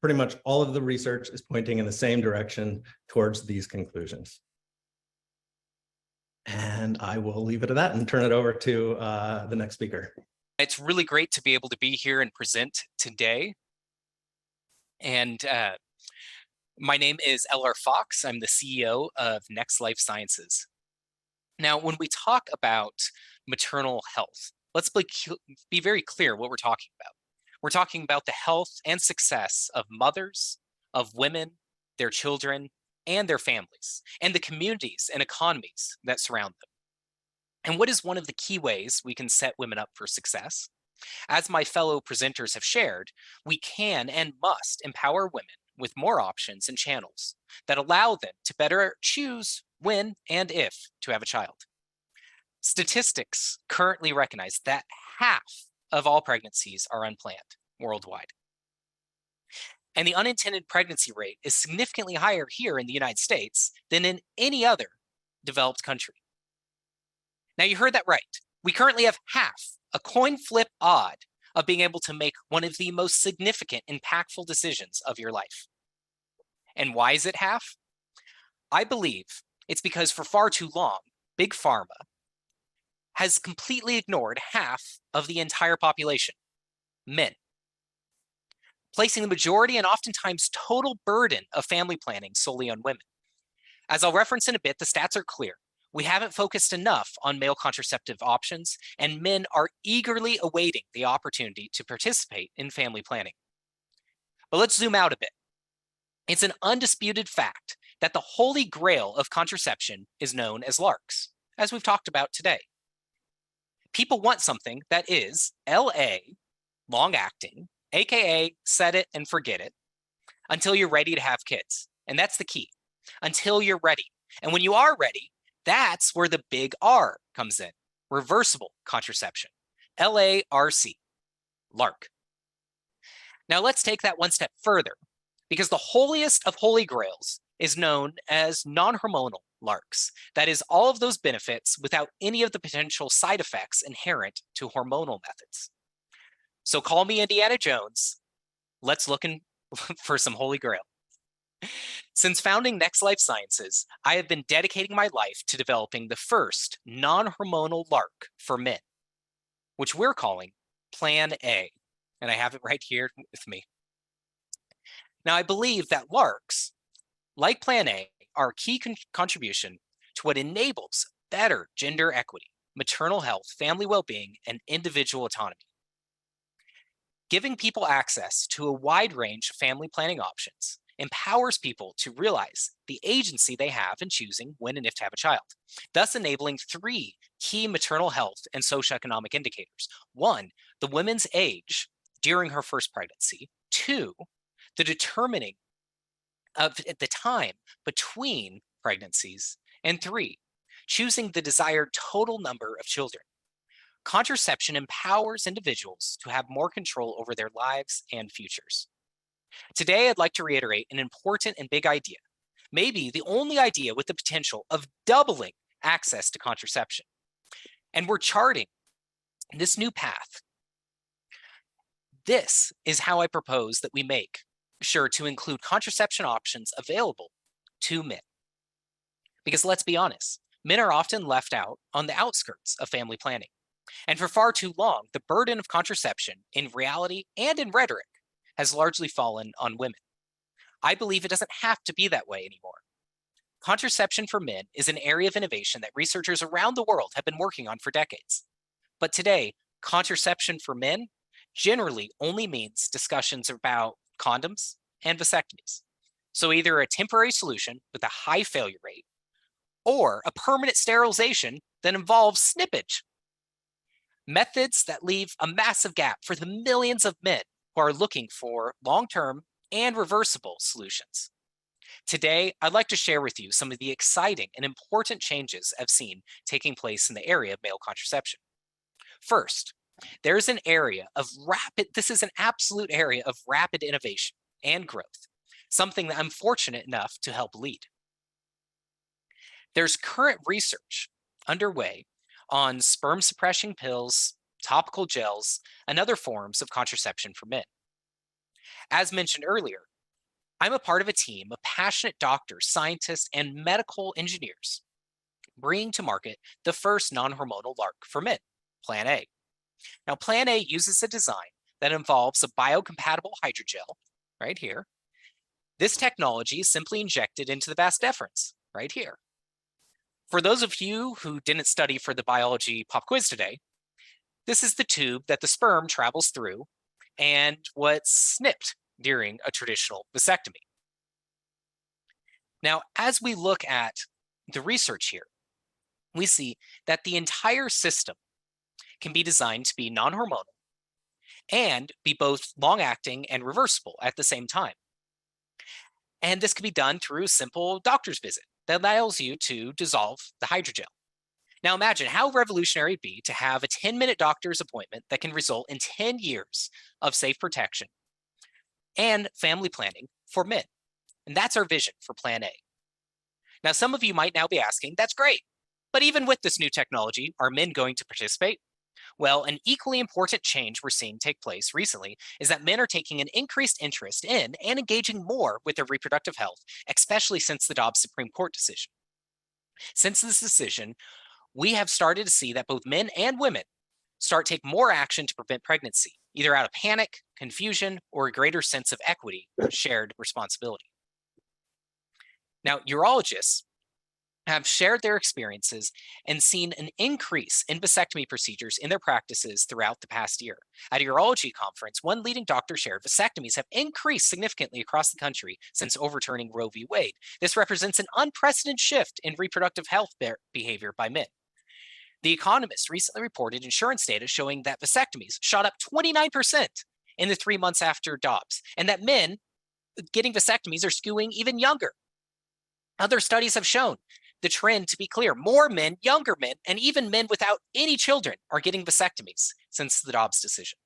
pretty much all of the research is pointing in the same direction towards these conclusions. And I will leave it at that and turn it over to the next speaker. It's really great to be able to be here and present today. And my name is L.R. Fox. I'm the CEO of Next Life Sciences. Now, when we talk about maternal health, let's be very clear what we're talking about. We're talking about the health and success of mothers, of women, their children, and their families, and the communities and economies that surround them. And what is one of the key ways we can set women up for success? As my fellow presenters have shared, we can and must empower women with more options and channels that allow them to better choose when and if to have a child. Statistics currently recognize that half of all pregnancies are unplanned worldwide. And the unintended pregnancy rate is significantly higher here in the United States than in any other developed country. Now, you heard that right. We currently have half, a coin flip odd, of being able to make one of the most significant, impactful decisions of your life. And why is it half? I believe it's because for far too long, Big Pharma has completely ignored half of the entire population, men, placing the majority and oftentimes total burden of family planning solely on women. As I'll reference in a bit, the stats are clear. We haven't focused enough on male contraceptive options, and men are eagerly awaiting the opportunity to participate in family planning. But let's zoom out a bit. It's an undisputed fact that the holy grail of contraception is known as LARCs, as we've talked about today. People want something that is LA, long-acting, AKA set it and forget it, until you're ready to have kids. And that's the key, until you're ready. And when you are ready, that's where the big R comes in, reversible contraception, LARC, LARC. Now let's take that one step further, because the holiest of holy grails is known as non-hormonal LARCs. That is all of those benefits without any of the potential side effects inherent to hormonal methods. So call me Indiana Jones. Let's look for some holy grail. Since founding Next Life Sciences, I have been dedicating my life to developing the first non-hormonal LARC for men, which we're calling Plan A. And I have it right here with me. Now, I believe that LARCs, like Plan A, are a key contribution to what enables better gender equity, maternal health, family well-being, and individual autonomy. Giving people access to a wide range of family planning options empowers people to realize the agency they have in choosing when and if to have a child, thus enabling three key maternal health and socioeconomic indicators. One, the woman's age during her first pregnancy. Two, the determining of the time between pregnancies. And three, choosing the desired total number of children. Contraception empowers individuals to have more control over their lives and futures. Today, I'd like to reiterate an important and big idea, maybe the only idea with the potential of doubling access to contraception. And we're charting this new path. This is how I propose that we make sure to include contraception options available to men. Because let's be honest, men are often left out on the outskirts of family planning. And for far too long, the burden of contraception in reality and in rhetoric has largely fallen on women. I believe it doesn't have to be that way anymore. Contraception for men is an area of innovation that researchers around the world have been working on for decades. But today, contraception for men generally only means discussions about condoms and vasectomies. So either a temporary solution with a high failure rate or a permanent sterilization that involves snippage. Methods that leave a massive gap for the millions of men who are looking for long-term and reversible solutions. Today, I'd like to share with you some of the exciting and important changes I've seen taking place in the area of male contraception. First, there's an area of this is an absolute area of rapid innovation and growth, something that I'm fortunate enough to help lead. There's current research underway on sperm suppressing pills, topical gels, and other forms of contraception for men. As mentioned earlier, I'm a part of a team of passionate doctors, scientists, and medical engineers bringing to market the first non-hormonal LARC for men, Plan A. Now, Plan A uses a design that involves a biocompatible hydrogel, right here. This technology is simply injected into the vas deferens, right here. For those of you who didn't study for the biology pop quiz today, this is the tube that the sperm travels through and what's snipped during a traditional vasectomy. Now, as we look at the research here, we see that the entire system can be designed to be non-hormonal and be both long-acting and reversible at the same time. And this can be done through a simple doctor's visit that allows you to dissolve the hydrogel. Now imagine how revolutionary it'd be to have a 10-minute doctor's appointment that can result in 10 years of safe protection and family planning for men. And that's our vision for Plan A. Now, some of you might now be asking, that's great, but even with this new technology, are men going to participate? Well, an equally important change we're seeing take place recently is that men are taking an increased interest in and engaging more with their reproductive health, especially since the Dobbs Supreme Court decision. Since this decision, we have started to see that both men and women start to take more action to prevent pregnancy, either out of panic, confusion, or a greater sense of equity, shared responsibility. Now, urologists have shared their experiences and seen an increase in vasectomy procedures in their practices throughout the past year. At a urology conference, one leading doctor shared vasectomies have increased significantly across the country since overturning Roe v. Wade. This represents an unprecedented shift in reproductive health behavior by men. The Economist recently reported insurance data showing that vasectomies shot up 29% in the 3 months after Dobbs, and that men getting vasectomies are skewing even younger. Other studies have shown the trend to be clear. More men, younger men, and even men without any children are getting vasectomies since the Dobbs decision.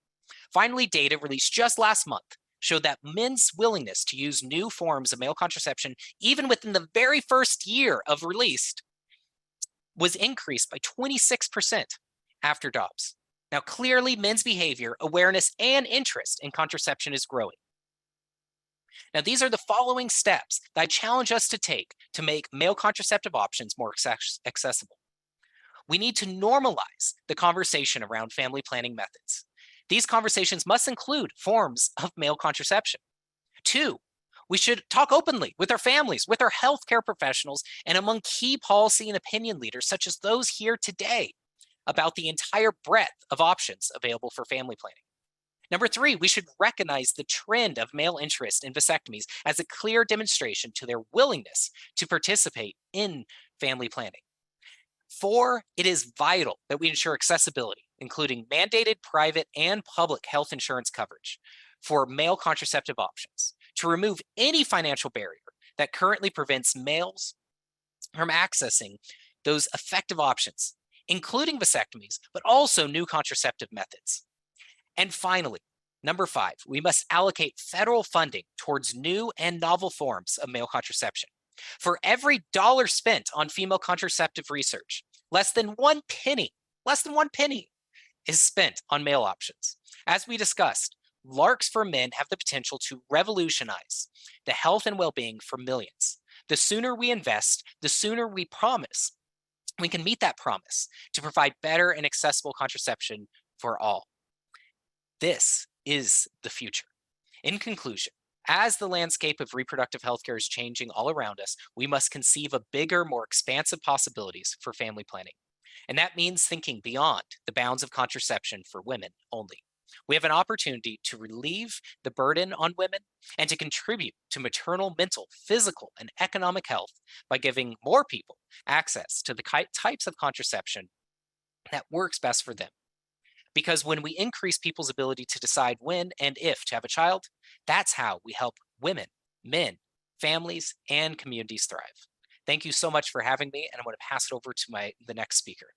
Finally, data released just last month showed that men's willingness to use new forms of male contraception, even within the very first year of release, was increased by 26% after Dobbs. Now, clearly, men's behavior, awareness, and interest in contraception is growing. Now, these are the following steps that I challenge us to take to make male contraceptive options more accessible. We need to normalize the conversation around family planning methods. These conversations must include forms of male contraception. 2, we should talk openly with our families, with our healthcare professionals, and among key policy and opinion leaders, such as those here today, about the entire breadth of options available for family planning. Number 3, we should recognize the trend of male interest in vasectomies as a clear demonstration to their willingness to participate in family planning. 4, it is vital that we ensure accessibility, including mandated private and public health insurance coverage for male contraceptive options, to remove any financial barrier that currently prevents males from accessing those effective options, including vasectomies, but also new contraceptive methods. And finally, number 5, we must allocate federal funding towards new and novel forms of male contraception. For every dollar spent on female contraceptive research, less than one penny is spent on male options. As we discussed, LARCs for men have the potential to revolutionize the health and well-being for millions. The sooner we invest, the sooner we promise we can meet that promise to provide better and accessible contraception for all. This is the future. In conclusion, as the landscape of reproductive healthcare is changing all around us, we must conceive of bigger, more expansive possibilities for family planning. And that means thinking beyond the bounds of contraception for women only. We have an opportunity to relieve the burden on women and to contribute to maternal, mental, physical, and economic health by giving more people access to the types of contraception that works best for them. Because when we increase people's ability to decide when and if to have a child, that's how we help women, men, families, and communities thrive. Thank you so much for having me, and I'm going to pass it over to the next speaker.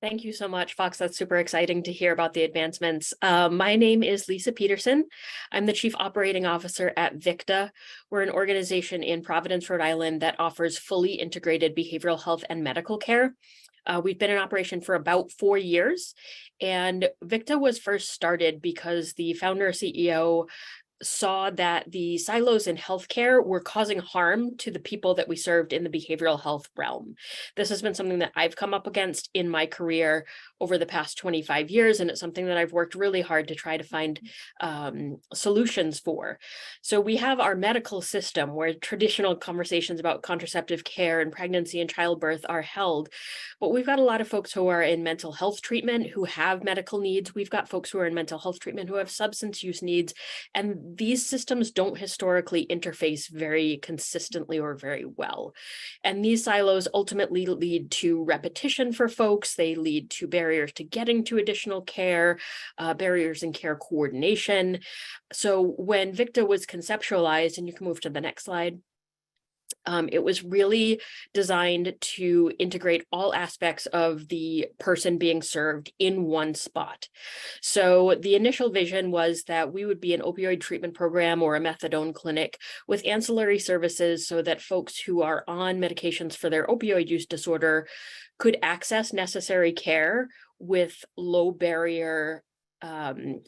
Thank you so much, Fox. That's super exciting to hear about the advancements. My name is Lisa Peterson. I'm the Chief Operating Officer at VICTA. We're an organization in Providence, Rhode Island that offers fully integrated behavioral health and medical care. We've been in operation for about 4 years, and VICTA was first started because the founder CEO saw that the silos in healthcare were causing harm to the people that we served in the behavioral health realm. This has been something that I've come up against in my career over the past 25 years, and it's something that I've worked really hard to try to find solutions for. So we have our medical system where traditional conversations about contraceptive care and pregnancy and childbirth are held, but we've got a lot of folks who are in mental health treatment who have medical needs. We've got folks who are in mental health treatment who have substance use needs, and these systems don't historically interface very consistently or very well. And these silos ultimately lead to repetition for folks. They lead to barriers to getting to additional care, barriers in care coordination. So when VICTA was conceptualized, and you can move to the next slide, it was really designed to integrate all aspects of the person being served in one spot. So the initial vision was that we would be an opioid treatment program or a methadone clinic with ancillary services so that folks who are on medications for their opioid use disorder could access necessary care with low barrier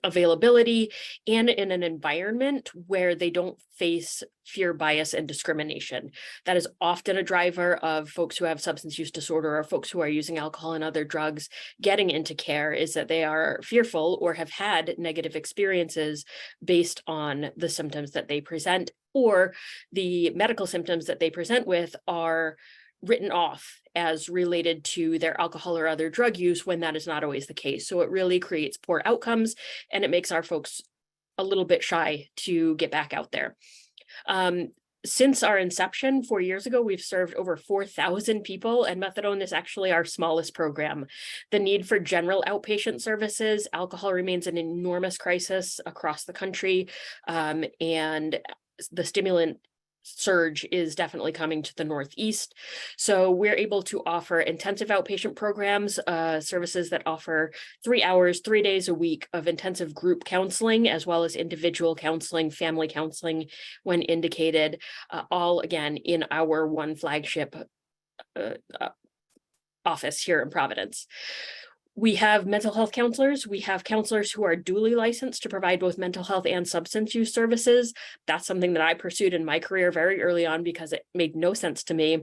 availability and in an environment where they don't face fear, bias, and discrimination. That is often a driver of folks who have substance use disorder or folks who are using alcohol and other drugs getting into care, is that they are fearful or have had negative experiences based on the symptoms that they present, or the medical symptoms that they present with are written off as related to their alcohol or other drug use, when that is not always the case. So it really creates poor outcomes, and it makes our folks a little bit shy to get back out there. Since our inception 4 years ago, we've served over 4,000 people, and methadone is actually our smallest program. The need for general outpatient services, alcohol remains an enormous crisis across the country, and the stimulant surge is definitely coming to the Northeast. So we're able to offer intensive outpatient programs, services that offer 3 hours, 3 days a week of intensive group counseling, as well as individual counseling, family counseling when indicated, all again in our one flagship office here in Providence. We have mental health counselors. We have counselors who are duly licensed to provide both mental health and substance use services. That's something that I pursued in my career very early on because it made no sense to me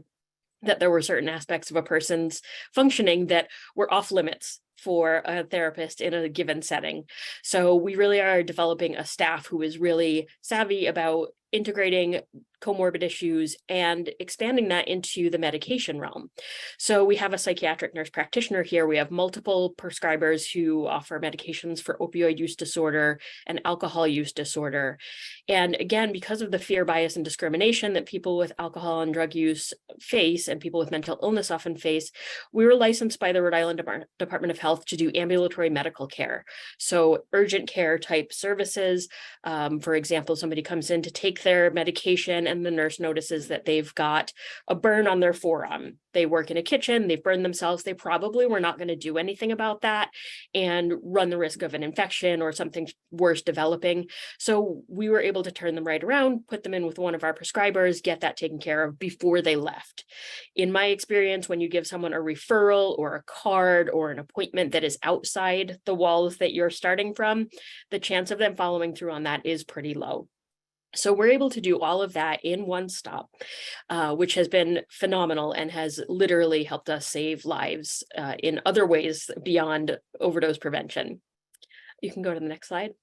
that there were certain aspects of a person's functioning that were off limits for a therapist in a given setting. So we really are developing a staff who is really savvy about integrating comorbid issues and expanding that into the medication realm. So we have a psychiatric nurse practitioner here. We have multiple prescribers who offer medications for opioid use disorder and alcohol use disorder. And again, because of the fear, bias, and discrimination that people with alcohol and drug use face and people with mental illness often face, we were licensed by the Rhode Island Department of Health to do ambulatory medical care. So urgent care type services. For example, somebody comes in to take their medication and the nurse notices that they've got a burn on their forearm. They work in a kitchen, they've burned themselves. They probably were not going to do anything about that and run the risk of an infection or something worse developing. So we were able to turn them right around, put them in with one of our prescribers, get that taken care of before they left. In my experience, when you give someone a referral or a card or an appointment that is outside the walls that you're starting from, the chance of them following through on that is pretty low. So we're able to do all of that in one stop, which has been phenomenal and has literally helped us save lives in other ways beyond overdose prevention. You can go to the next slide.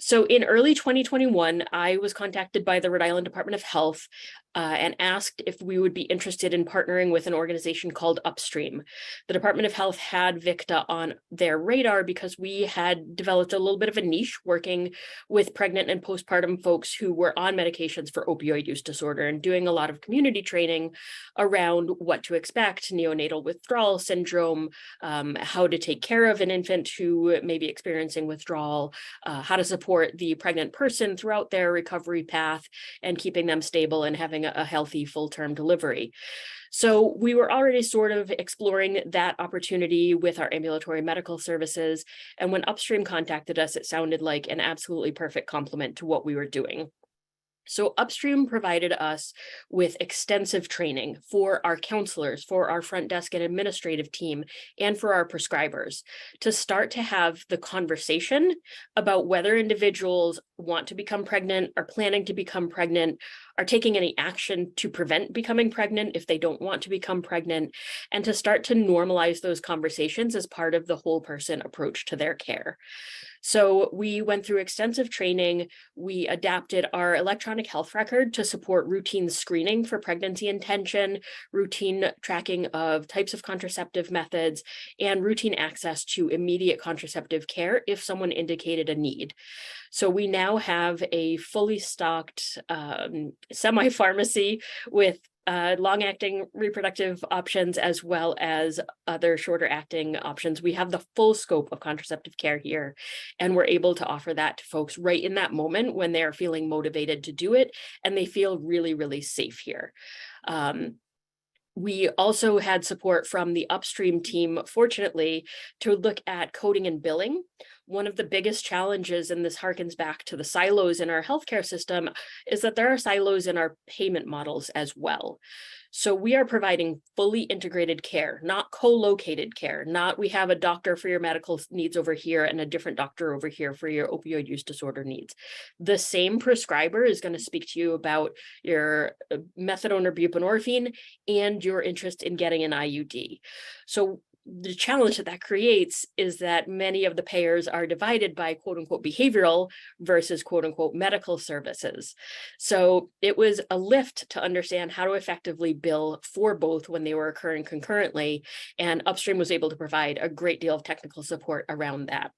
So in early 2021, I was contacted by the Rhode Island Department of Health and asked if we would be interested in partnering with an organization called Upstream. The Department of Health had VICTA on their radar because we had developed a little bit of a niche working with pregnant and postpartum folks who were on medications for opioid use disorder and doing a lot of community training around what to expect, neonatal withdrawal syndrome, how to take care of an infant who may be experiencing withdrawal, how to support the pregnant person throughout their recovery path and keeping them stable and having a healthy full-term delivery. So we were already sort of exploring that opportunity with our ambulatory medical services. And when Upstream contacted us, it sounded like an absolutely perfect complement to what we were doing. So Upstream provided us with extensive training for our counselors, for our front desk and administrative team, and for our prescribers to start to have the conversation about whether individuals want to become pregnant, are planning to become pregnant, are taking any action to prevent becoming pregnant if they don't want to become pregnant, and to start to normalize those conversations as part of the whole person approach to their care. So we went through extensive training. We adapted our electronic health record to support routine screening for pregnancy intention, routine tracking of types of contraceptive methods, and routine access to immediate contraceptive care if someone indicated a need. So we now have a fully stocked semi-pharmacy with long-acting reproductive options as well as other shorter acting options. We have the full scope of contraceptive care here, and we're able to offer that to folks right in that moment when they're feeling motivated to do it and they feel really, really safe here. We also had support from the Upstream team, fortunately, to look at coding and billing. One of the biggest challenges, and this harkens back to the silos in our healthcare system, is that there are silos in our payment models as well. So we are providing fully integrated care, not co-located care, not we have a doctor for your medical needs over here and a different doctor over here for your opioid use disorder needs. The same prescriber is going to speak to you about your methadone or buprenorphine and your interest in getting an IUD. So the challenge that creates is that many of the payers are divided by quote unquote behavioral versus quote unquote medical services. So it was a lift to understand how to effectively bill for both when they were occurring concurrently. And Upstream was able to provide a great deal of technical support around that.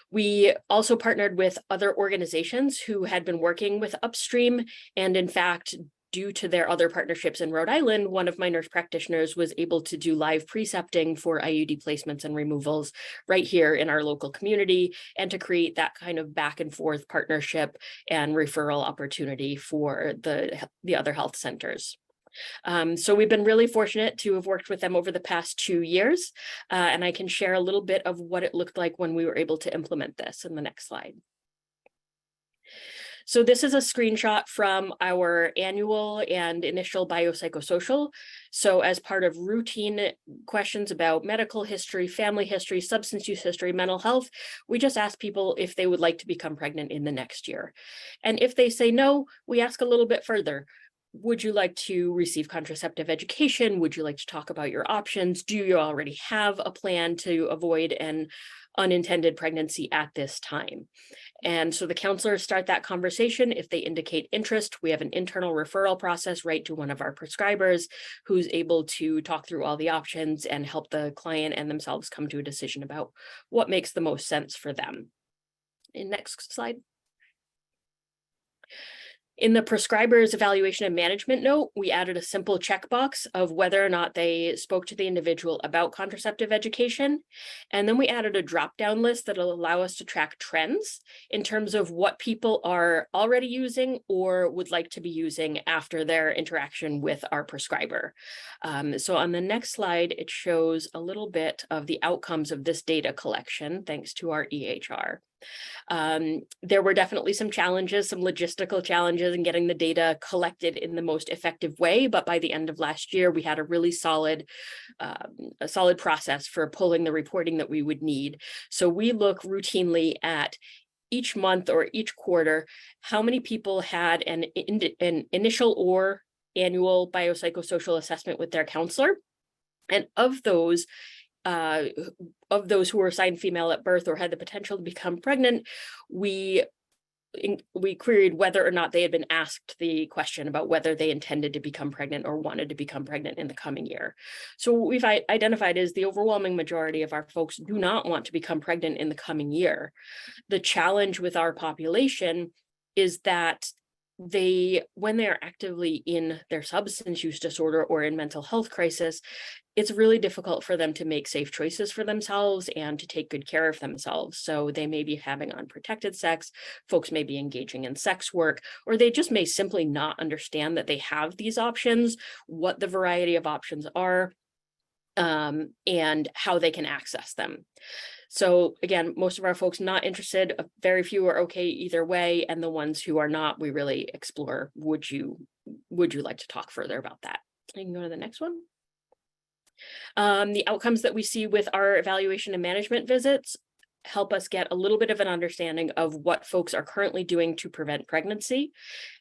We also partnered with other organizations who had been working with Upstream, and in fact, due to their other partnerships in Rhode Island, one of my nurse practitioners was able to do live precepting for IUD placements and removals right here in our local community, and to create that kind of back and forth partnership and referral opportunity for the other health centers. So we've been really fortunate to have worked with them over the past 2 years, and I can share a little bit of what it looked like when we were able to implement this in the next slide. So this is a screenshot from our annual and initial biopsychosocial. So as part of routine questions about medical history, family history, substance use history, mental health, we just ask people if they would like to become pregnant in the next year. And if they say no, we ask a little bit further. Would you like to receive contraceptive education? Would you like to talk about your options? Do you already have a plan to avoid an unintended pregnancy at this time? And so the counselors start that conversation. If they indicate interest, we have an internal referral process right to one of our prescribers who's able to talk through all the options and help the client and themselves come to a decision about what makes the most sense for them. Next slide. In the prescriber's evaluation and management note, we added a simple checkbox of whether or not they spoke to the individual about contraceptive education. And then we added a drop-down list that will allow us to track trends in terms of what people are already using or would like to be using after their interaction with our prescriber. So on the next slide, it shows a little bit of the outcomes of this data collection, thanks to our EHR. There were definitely some challenges, some logistical challenges in getting the data collected in the most effective way. But by the end of last year, we had a really solid process for pulling the reporting that we would need. So we look routinely at each month or each quarter, how many people had an initial or annual biopsychosocial assessment with their counselor. And of those who were assigned female at birth or had the potential to become pregnant, we queried whether or not they had been asked the question about whether they intended to become pregnant or wanted to become pregnant in the coming year. So what we've identified is the overwhelming majority of our folks do not want to become pregnant in the coming year. The challenge with our population is that when they are actively in their substance use disorder or in mental health crisis, it's really difficult for them to make safe choices for themselves and to take good care of themselves. So they may be having unprotected sex, folks may be engaging in sex work, or they just may simply not understand that they have these options, what the variety of options are, and how they can access them. So again, most of our folks not interested, very few are okay either way. And the ones who are not, we really explore, would you like to talk further about that? You can go to the next one. The outcomes that we see with our evaluation and management visits help us get a little bit of an understanding of what folks are currently doing to prevent pregnancy.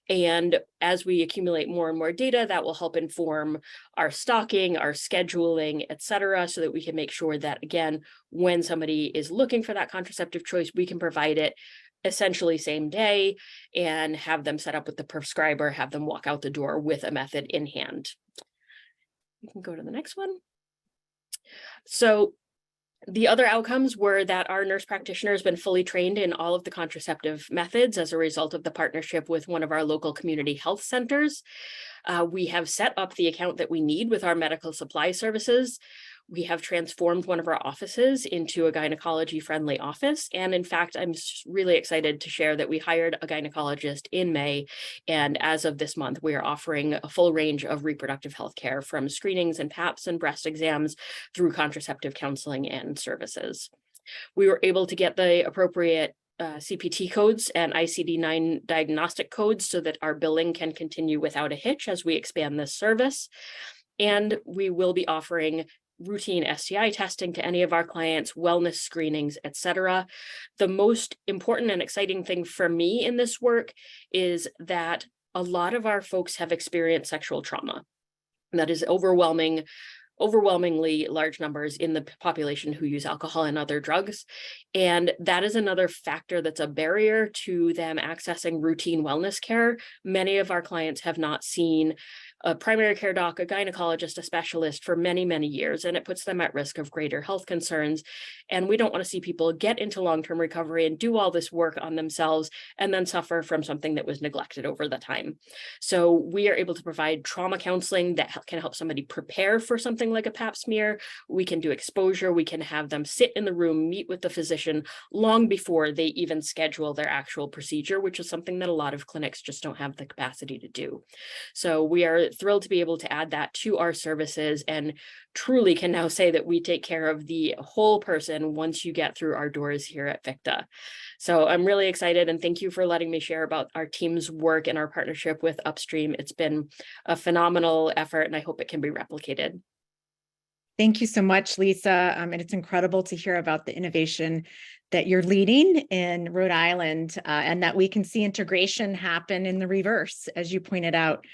And as we accumulate more and more data, that will help inform our stalking, our scheduling, et cetera, so that we can make sure that, again, when somebody is looking for that contraceptive choice, we can provide it essentially same day and have them set up with the prescriber, have them walk out the door with a method in hand. You can go to the next one. So the other outcomes were that our nurse practitioner has been fully trained in all of the contraceptive methods as a result of the partnership with one of our local community health centers. We have set up the account that we need with our medical supply services. We have transformed one of our offices into a gynecology-friendly office. And in fact, I'm really excited to share that we hired a gynecologist in May. And as of this month, we are offering a full range of reproductive health care, from screenings and PAPs and breast exams through contraceptive counseling and services. We were able to get the appropriate CPT codes and ICD-9 diagnostic codes so that our billing can continue without a hitch as we expand this service. And we will be offering routine STI testing to any of our clients, wellness screenings, et cetera. The most important and exciting thing for me in this work is that a lot of our folks have experienced sexual trauma. That is overwhelmingly large numbers in the population who use alcohol and other drugs. And that is another factor that's a barrier to them accessing routine wellness care. Many of our clients have not seen a primary care doc, a gynecologist, a specialist for many, many years, and it puts them at risk of greater health concerns. And we don't want to see people get into long-term recovery and do all this work on themselves and then suffer from something that was neglected over the time. So we are able to provide trauma counseling that can help somebody prepare for something like a pap smear. We can do exposure. We can have them sit in the room, meet with the physician long before they even schedule their actual procedure, which is something that a lot of clinics just don't have the capacity to do. So we are thrilled to be able to add that to our services, and truly can now say that we take care of the whole person once you get through our doors here at VICTA. So I'm really excited, and thank you for letting me share about our team's work and our partnership with Upstream. It's been a phenomenal effort, and I hope it can be replicated. Thank you so much, Lisa. And it's incredible to hear about the innovation that you're leading in Rhode Island, and that we can see integration happen in the reverse, as you pointed out.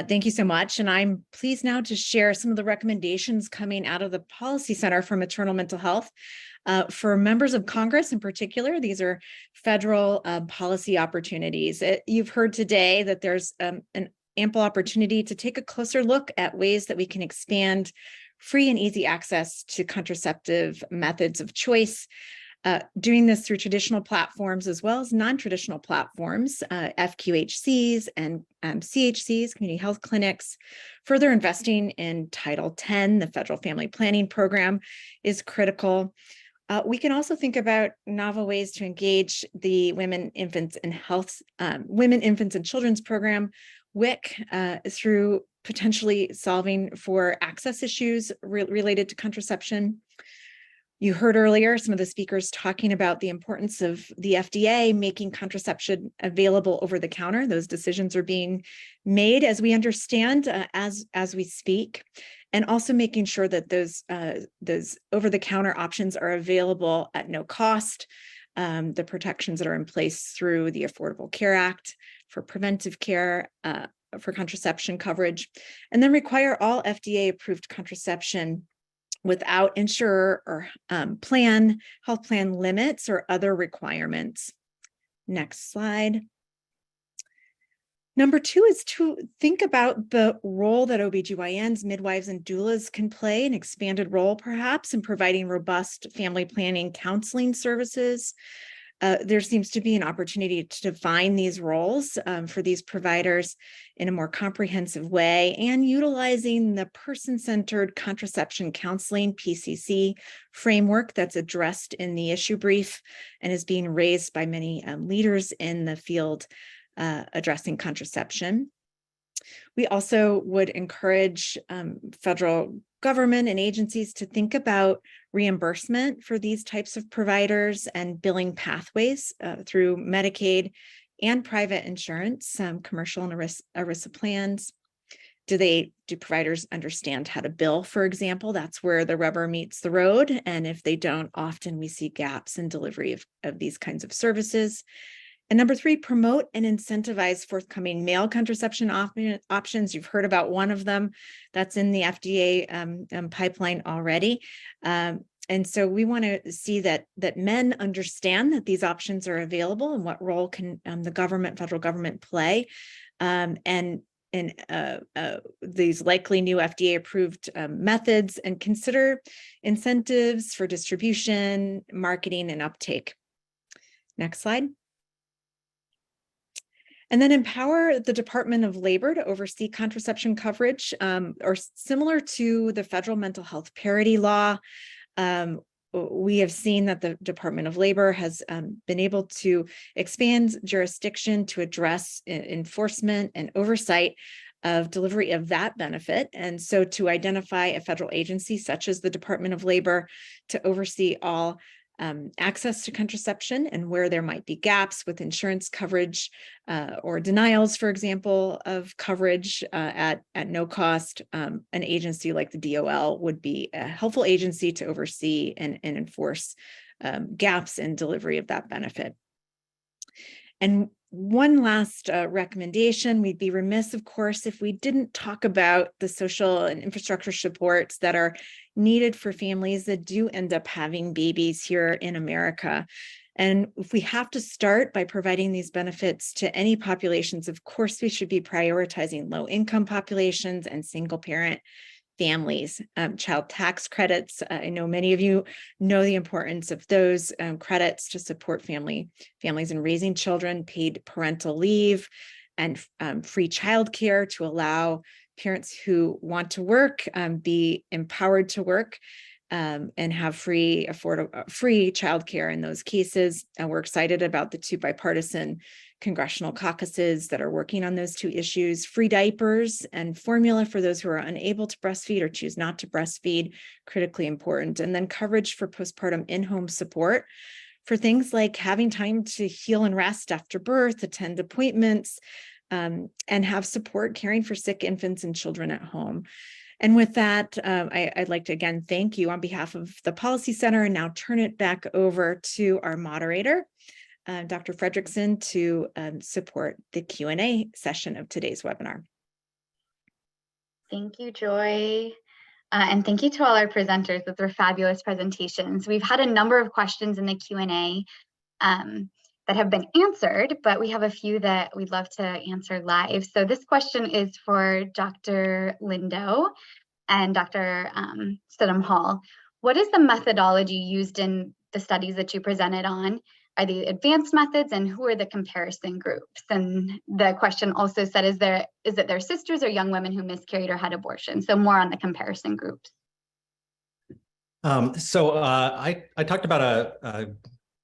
Thank you so much. And I'm pleased now to share some of the recommendations coming out of the Policy Center for Maternal Mental Health. For members of Congress in particular, these are federal policy opportunities. You've heard today that there's an ample opportunity to take a closer look at ways that we can expand free and easy access to contraceptive methods of choice. Doing this through traditional platforms as well as non-traditional platforms, FQHCs and CHCs, community health clinics. Further investing in Title X, the Federal Family Planning Program, is critical. We can also think about novel ways to engage the Women, Infants, and Children's Program, WIC, through potentially solving for access issues related to contraception. You heard earlier some of the speakers talking about the importance of the FDA making contraception available over the counter. Those decisions are being made, as we understand, as we speak, and also making sure that those over-the-counter options are available at no cost. The protections that are in place through the Affordable Care Act for preventive care, for contraception coverage, and then require all FDA-approved contraception without insurer or health plan limits or other requirements. Next slide. Number 2 is to think about the role that OBGYNs, midwives, and doulas can play, an expanded role perhaps in providing robust family planning counseling services. There seems to be an opportunity to define these roles for these providers in a more comprehensive way, and utilizing the person-centered contraception counseling, PCC, framework that's addressed in the issue brief and is being raised by many leaders in the field addressing contraception. We also would encourage federal government and agencies to think about reimbursement for these types of providers and billing pathways through Medicaid and private insurance, commercial and ERISA plans. Do providers understand how to bill, for example? That's where the rubber meets the road. And if they don't, often we see gaps in delivery of these kinds of services. And number 3, promote and incentivize forthcoming male contraception options. You've heard about one of them that's in the FDA pipeline already. And so we want to see that men understand that these options are available and what role can the federal government play. And these likely new FDA-approved methods, and consider incentives for distribution, marketing, and uptake. Next slide. And then empower the Department of Labor to oversee contraception coverage, or similar to the federal mental health parity law. We have seen that the Department of Labor has been able to expand jurisdiction to address enforcement and oversight of delivery of that benefit. And so to identify a federal agency such as the Department of Labor to oversee all access to contraception and where there might be gaps with insurance coverage or denials, for example, of coverage at no cost. An agency like the DOL would be a helpful agency to oversee and enforce gaps in delivery of that benefit. And one last recommendation, we'd be remiss, of course, if we didn't talk about the social and infrastructure supports that are needed for families that do end up having babies here in America. And if we have to start by providing these benefits to any populations, of course, we should be prioritizing low-income populations and single-parent families. Child tax credits, I know many of you know the importance of those credits to support families in raising children, paid parental leave, and free childcare to allow parents who want to work be empowered to work and have free childcare in those cases. And we're excited about the 2 bipartisan congressional caucuses that are working on those 2 issues. Free diapers and formula for those who are unable to breastfeed or choose not to breastfeed, critically important. And then coverage for postpartum in-home support for things like having time to heal and rest after birth, attend appointments, and have support caring for sick infants and children at home. And with that, I'd like to again thank you on behalf of the Policy Center, and now turn it back over to our moderator, Dr. Fredrickson, to support the Q&A session of today's webinar. Thank you, Joy. And thank you to all our presenters. Those were fabulous presentations. We've had a number of questions in the Q&A that have been answered, but we have a few that we'd love to answer live. So this question is for Dr. Lindo and Dr. Stidham Hall. What is the methodology used in the studies that you presented on? Are they advanced methods, and who are the comparison groups? And the question also said, is it their sisters or young women who miscarried or had abortion? So more on the comparison groups. I talked about a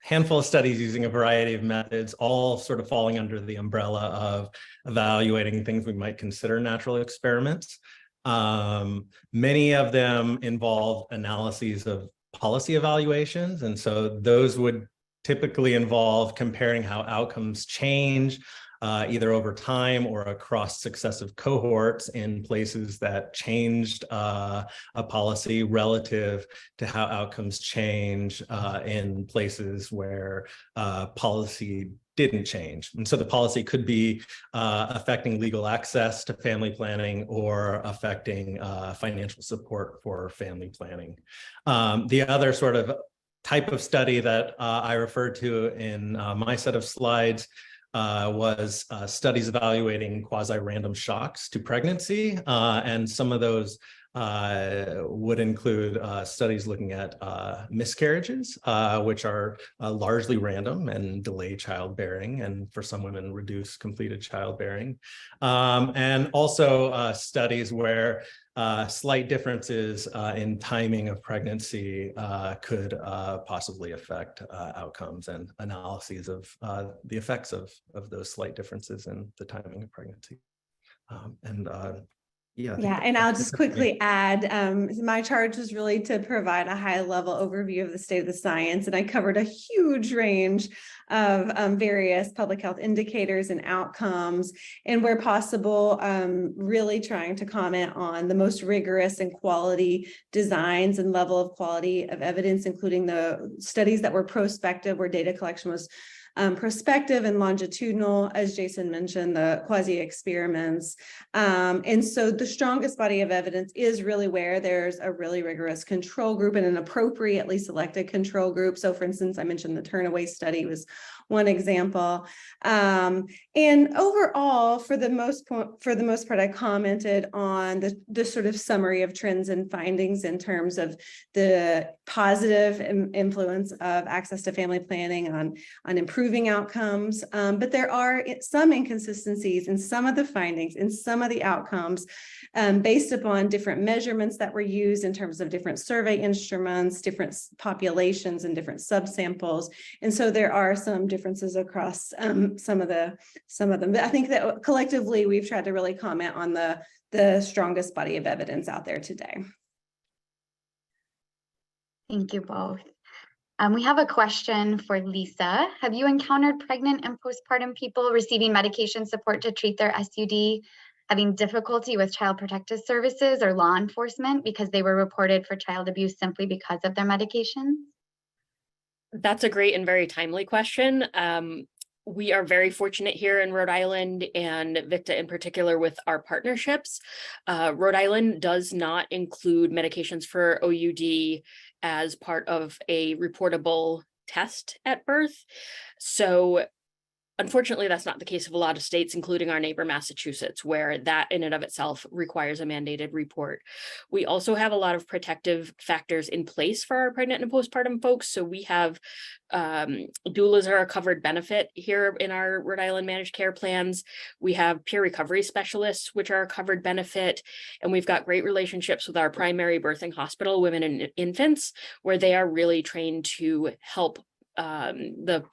handful of studies using a variety of methods, all sort of falling under the umbrella of evaluating things we might consider natural experiments. Many of them involve analyses of policy evaluations, and so those would typically involve comparing how outcomes change either over time or across successive cohorts in places that changed a policy relative to how outcomes change in places where policy didn't change. And so the policy could be affecting legal access to family planning or affecting financial support for family planning. The other sort of type of study that I referred to in my set of slides was studies evaluating quasi-random shocks to pregnancy. And some of those would include studies looking at miscarriages, which are largely random and delay childbearing, and for some women reduce completed childbearing. And also studies where slight differences in timing of pregnancy could possibly affect outcomes, and analyses of the effects of those slight differences in the timing of pregnancy. Yeah. Yeah, and I'll just quickly add, my charge was really to provide a high level overview of the state of the science, and I covered a huge range of various public health indicators and outcomes, and where possible, really trying to comment on the most rigorous and quality designs and level of quality of evidence, including the studies that were prospective, where data collection was prospective and longitudinal, as Jason mentioned, the quasi-experiments. And so the strongest body of evidence is really where there's a really rigorous control group and an appropriately selected control group. So for instance, I mentioned the Turnaway study was one example. And overall, for the most part, I commented on the sort of summary of trends and findings in terms of the positive influence of access to family planning on improving outcomes. But there are some inconsistencies in some of the findings, in some of the outcomes, based upon different measurements that were used in terms of different survey instruments, different populations, and different subsamples. And so there are some differences across some of them. But I think that collectively we've tried to really comment on the strongest body of evidence out there today. Thank you both. We have a question for Lisa. Have you encountered pregnant and postpartum people receiving medication support to treat their SUD, having difficulty with child protective services or law enforcement because they were reported for child abuse simply because of their medications? That's a great and very timely question. We are very fortunate here in Rhode Island, and VICTA in particular, with our partnerships. Rhode Island does not include medications for OUD as part of a reportable test at birth. So unfortunately, that's not the case of a lot of states, including our neighbor Massachusetts, where that in and of itself requires a mandated report. We also have a lot of protective factors in place for our pregnant and postpartum folks. So we have doulas are a covered benefit here in our Rhode Island managed care plans. We have peer recovery specialists, which are a covered benefit. And we've got great relationships with our primary birthing hospital, Women and Infants, where they are really trained to help the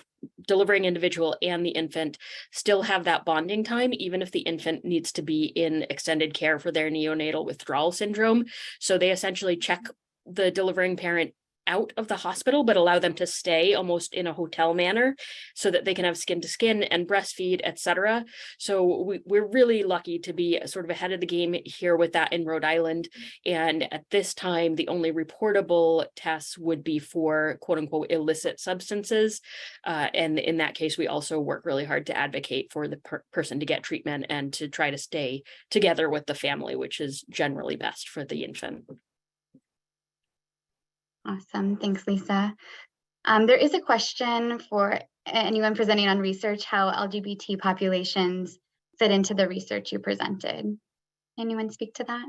delivering individual and the infant still have that bonding time, even if the infant needs to be in extended care for their neonatal withdrawal syndrome. So they essentially check the delivering parent out of the hospital, but allow them to stay almost in a hotel manner so that they can have skin to skin and breastfeed, etc. So we're really lucky to be sort of ahead of the game here with that in Rhode Island. And at this time, the only reportable tests would be for quote unquote illicit substances. And in that case, we also work really hard to advocate for the person to get treatment and to try to stay together with the family, which is generally best for the infant. Awesome. Thanks, Lisa. There is a question for anyone presenting on research, how LGBT populations fit into the research you presented. Anyone speak to that?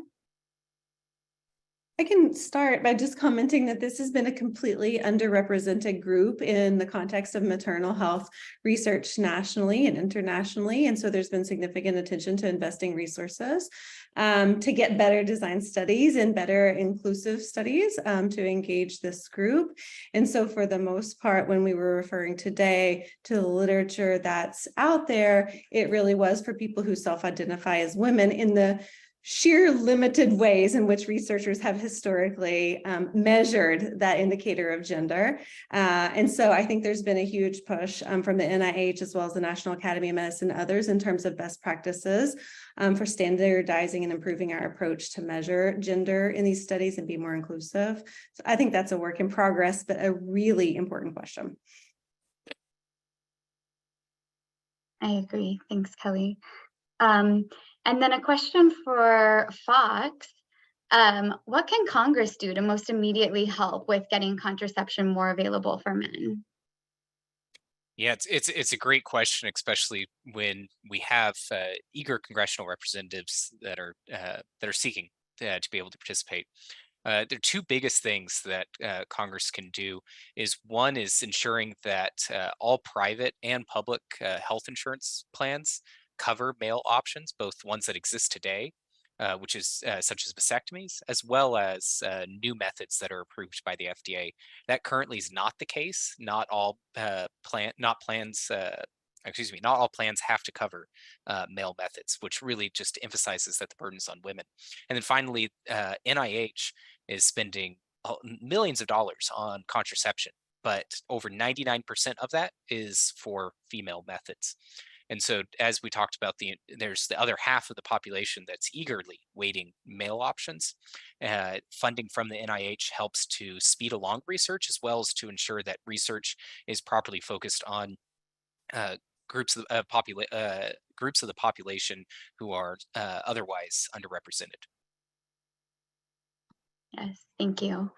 I can start by just commenting that this has been a completely underrepresented group in the context of maternal health research nationally and internationally. And so there's been significant attention to investing resources to get better design studies and better inclusive studies to engage this group. And so for the most part, when we were referring today to the literature that's out there, it really was for people who self-identify as women in the sheer limited ways in which researchers have historically measured that indicator of gender. And so I think there's been a huge push from the NIH as well as the National Academy of Medicine and others in terms of best practices for standardizing and improving our approach to measure gender in these studies and be more inclusive. So I think that's a work in progress, but a really important question. I agree. Thanks, Kelly. And then a question for Fox. What can Congress do to most immediately help with getting contraception more available for men? Yeah, it's a great question, especially when we have eager congressional representatives that are seeking to be able to participate. The two biggest things that Congress can do is one is ensuring that all private and public health insurance plans cover male options, both ones that exist today, which is such as vasectomies, as well as new methods that are approved by the FDA. That currently is not the case. Not all plans not all plans have to cover male methods, which really just emphasizes that the burden is on women. And then finally, NIH is spending millions of dollars on contraception, but over 99% of that is for female methods. And so, as we talked about, there's the other half of the population that's eagerly waiting male options. Funding from the NIH helps to speed along research, as well as to ensure that research is properly focused on groups of the population who are otherwise underrepresented. Yes, thank you.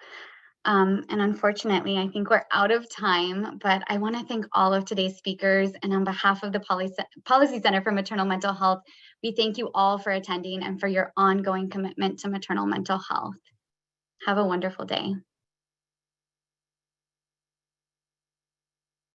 And unfortunately, I think we're out of time, but I want to thank all of today's speakers. And on behalf of the Policy Center for Maternal Mental Health, we thank you all for attending and for your ongoing commitment to maternal mental health. Have a wonderful day.